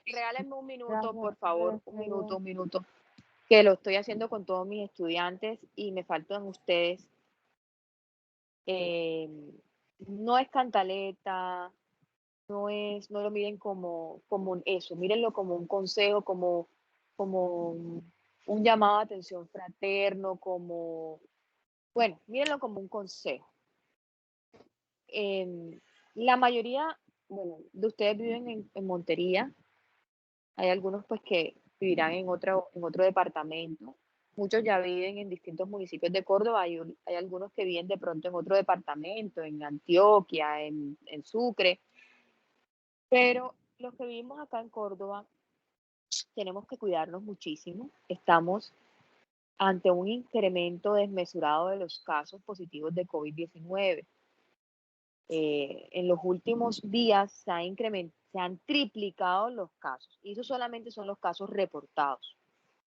regálenme un minuto, Gracias, por favor, profe. un minuto, que lo estoy haciendo con todos mis estudiantes y me faltan ustedes. No es cantaleta, no lo miren como eso, mírenlo como un consejo, como un llamado de atención fraterno, bueno, mírenlo como un consejo. La mayoría, bueno, de ustedes viven en Montería, hay algunos pues que vivirán en otro departamento, muchos ya viven en distintos municipios de Córdoba, hay algunos que viven de pronto en otro departamento, en Antioquia, en Sucre, pero los que vivimos acá en Córdoba tenemos que cuidarnos muchísimo. Estamos ante un incremento desmesurado de los casos positivos de COVID-19. En los últimos días se han triplicado los casos, y eso solamente son los casos reportados,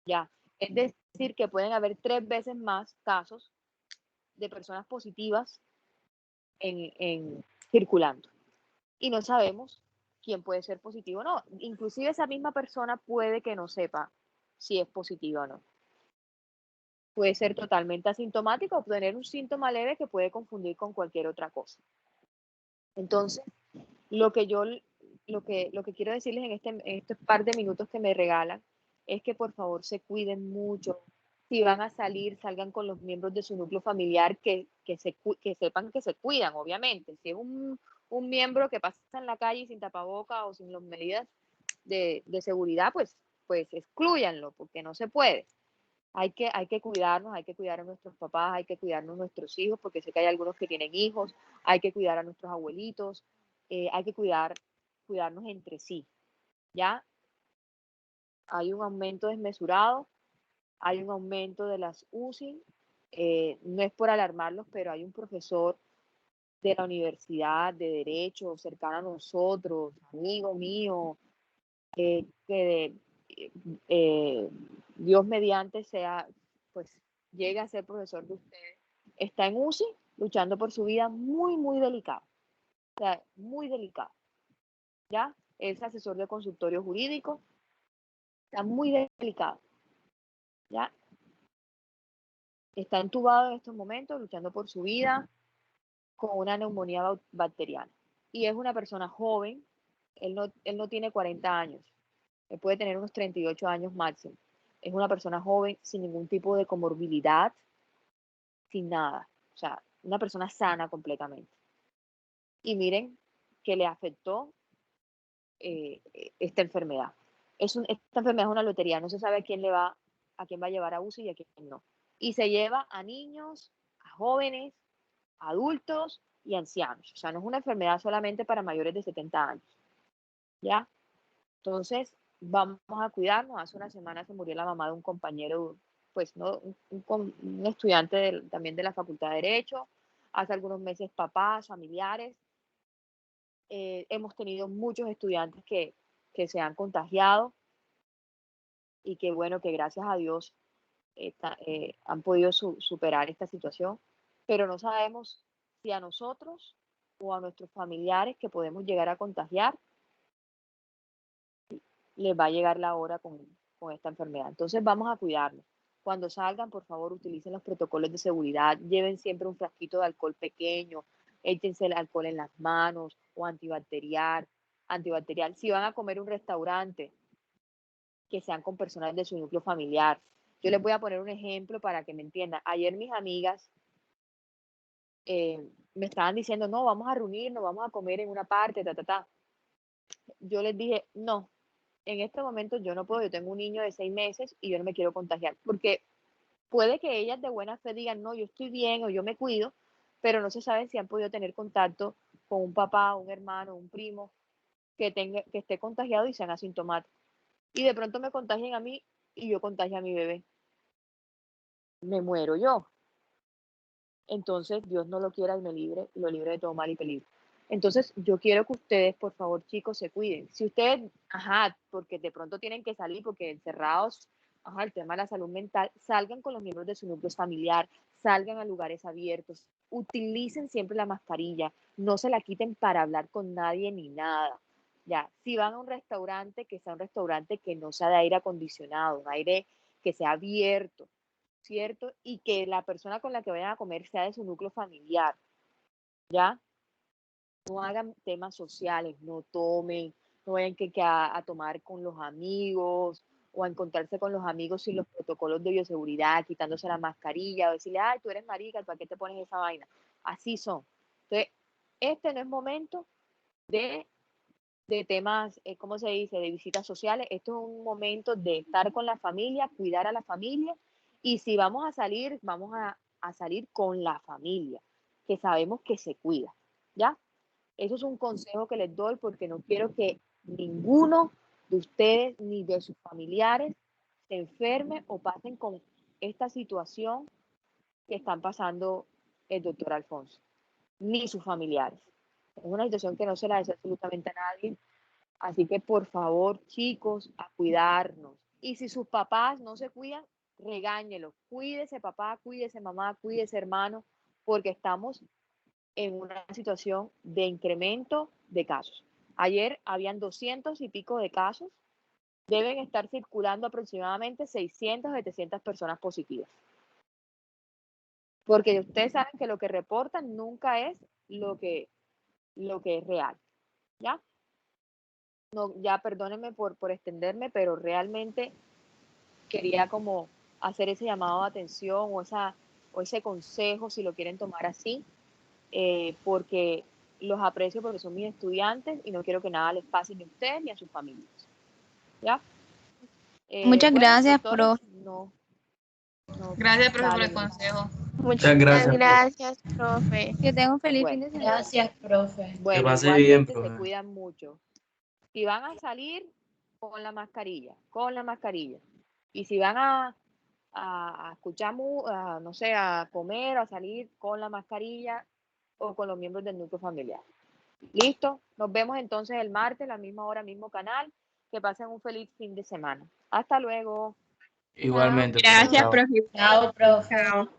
¿ya? Es decir, que pueden haber 3 veces más casos de personas positivas circulando. Y no sabemos quién puede ser positivo o no. Inclusive esa misma persona puede que no sepa si es positiva o no. Puede ser totalmente asintomático o tener un síntoma leve que puede confundir con cualquier otra cosa. Entonces, lo que quiero decirles en este par de minutos que me regalan es que por favor se cuiden mucho. Si van a salir, salgan con los miembros de su núcleo familiar que sepan que se cuidan, obviamente. Si es un miembro que pasa en la calle sin tapaboca o sin las medidas de seguridad, pues exclúyanlo, porque no se puede. Hay que cuidarnos, hay que cuidar a nuestros papás, hay que cuidarnos a nuestros hijos, porque sé que hay algunos que tienen hijos, hay que cuidar a nuestros abuelitos, hay que cuidarnos entre sí, ¿ya? Hay un aumento desmesurado, hay un aumento de las UCI, no es por alarmarlos, pero hay un profesor de la Universidad de Derecho cercano a nosotros, amigo mío, que Dios mediante pues llegue a ser profesor de ustedes, está en UCI luchando por su vida, muy, muy delicado. O sea, muy delicado. ¿Ya? Es asesor de consultorio jurídico, está muy delicado. ¿Ya? Está entubado en estos momentos, luchando por su vida, con una neumonía bacteriana. Y es una persona joven, él no tiene 40 años, él puede tener unos 38 años máximo. Es una persona joven, sin ningún tipo de comorbilidad, sin nada. O sea, una persona sana completamente. Y miren que le afectó esta enfermedad. Esta enfermedad es una lotería, no se sabe a quién va a llevar a UCI y a quién no. Y se lleva a niños, a jóvenes, a adultos y ancianos. O sea, no es una enfermedad solamente para mayores de 70 años. ¿Ya? Entonces, vamos a cuidarnos. Hace una semana se murió la mamá de un compañero, pues, ¿no? un estudiante también de la Facultad de Derecho. Hace algunos meses papás, familiares. Hemos tenido muchos estudiantes que se han contagiado y que bueno, que gracias a Dios han podido superar esta situación, pero no sabemos si a nosotros o a nuestros familiares que podemos llegar a contagiar les va a llegar la hora con esta enfermedad. Entonces vamos a cuidarnos. Cuando salgan, por favor, utilicen los protocolos de seguridad, lleven siempre un frasquito de alcohol pequeño, échense el alcohol en las manos o antibacterial. Si van a comer en un restaurante, que sean con personas de su núcleo familiar. Yo les voy a poner un ejemplo para que me entiendan. Ayer mis amigas me estaban diciendo, no, vamos a reunirnos, vamos a comer en una parte, Yo les dije, no, en este momento yo no puedo, yo tengo un niño de 6 meses y yo no me quiero contagiar, porque puede que ellas de buena fe digan, no, yo estoy bien o yo me cuido, pero no se sabe si han podido tener contacto con un papá, un hermano, un primo que esté contagiado y sean asintomáticos. Y de pronto me contagien a mí y yo contagio a mi bebé. Me muero yo. Entonces, Dios no lo quiera y me libre, y lo libre de todo mal y peligro. Entonces, yo quiero que ustedes, por favor, chicos, se cuiden. Si ustedes, porque de pronto tienen que salir, porque encerrados, el tema de la salud mental, salgan con los miembros de su núcleo familiar, salgan a lugares abiertos, utilicen siempre la mascarilla, no se la quiten para hablar con nadie ni nada. Ya, si van a un restaurante, que sea un restaurante que no sea de aire acondicionado, un aire que sea abierto, ¿cierto? Y que la persona con la que vayan a comer sea de su núcleo familiar, ¿ya? No hagan temas sociales, no tomen, no vayan a tomar con los amigos o a encontrarse con los amigos sin los protocolos de bioseguridad, quitándose la mascarilla o decirle, ay, tú eres marica, ¿para qué te pones esa vaina? Así son. Entonces, este no es momento de temas, ¿cómo se dice?, de visitas sociales. Esto es un momento de estar con la familia, cuidar a la familia, y si vamos a salir, vamos a salir con la familia, que sabemos que se cuida, ¿ya? Eso es un consejo que les doy porque no quiero que ninguno de ustedes ni de sus familiares se enferme o pasen con esta situación que están pasando el doctor Alfonso, ni sus familiares, Es una situación que no se la desea absolutamente a nadie. Así que por favor, chicos, a cuidarnos. Y si sus papás no se cuidan, regáñelos. Cuídese papá, cuídese mamá, cuídese hermano, porque estamos en una situación de incremento de casos. Ayer habían 200 y pico de casos. Deben estar circulando aproximadamente 600 o 700 personas positivas. Porque ustedes saben que lo que reportan nunca es lo que es real. ¿Ya? No, ya perdónenme por extenderme, pero realmente quería como hacer ese llamado de atención o ese consejo, si lo quieren tomar así, porque los aprecio porque son mis estudiantes y no quiero que nada les pase ni a ustedes ni a sus familias. ¿Ya? Muchas Bueno, gracias, doctores, profe. no, Gracias, profe, por dale, el Nina. consejo. Muchas gracias, profe. gracias, profe. Que tenga un feliz fin Bueno, de semana. Gracias, profe. Que bueno, pase bien, igualmente se profe. cuidan mucho. Si van a salir, con la mascarilla, con la mascarilla. Y si van a escuchar, no sé, a comer, a salir con la mascarilla o con los miembros del núcleo familiar. ¿Listo? Nos vemos entonces el martes, la misma hora, mismo canal. Que pasen un feliz fin de semana. Hasta luego. Igualmente, profe. Gracias, Chao. profe. Chao, profe. Chao.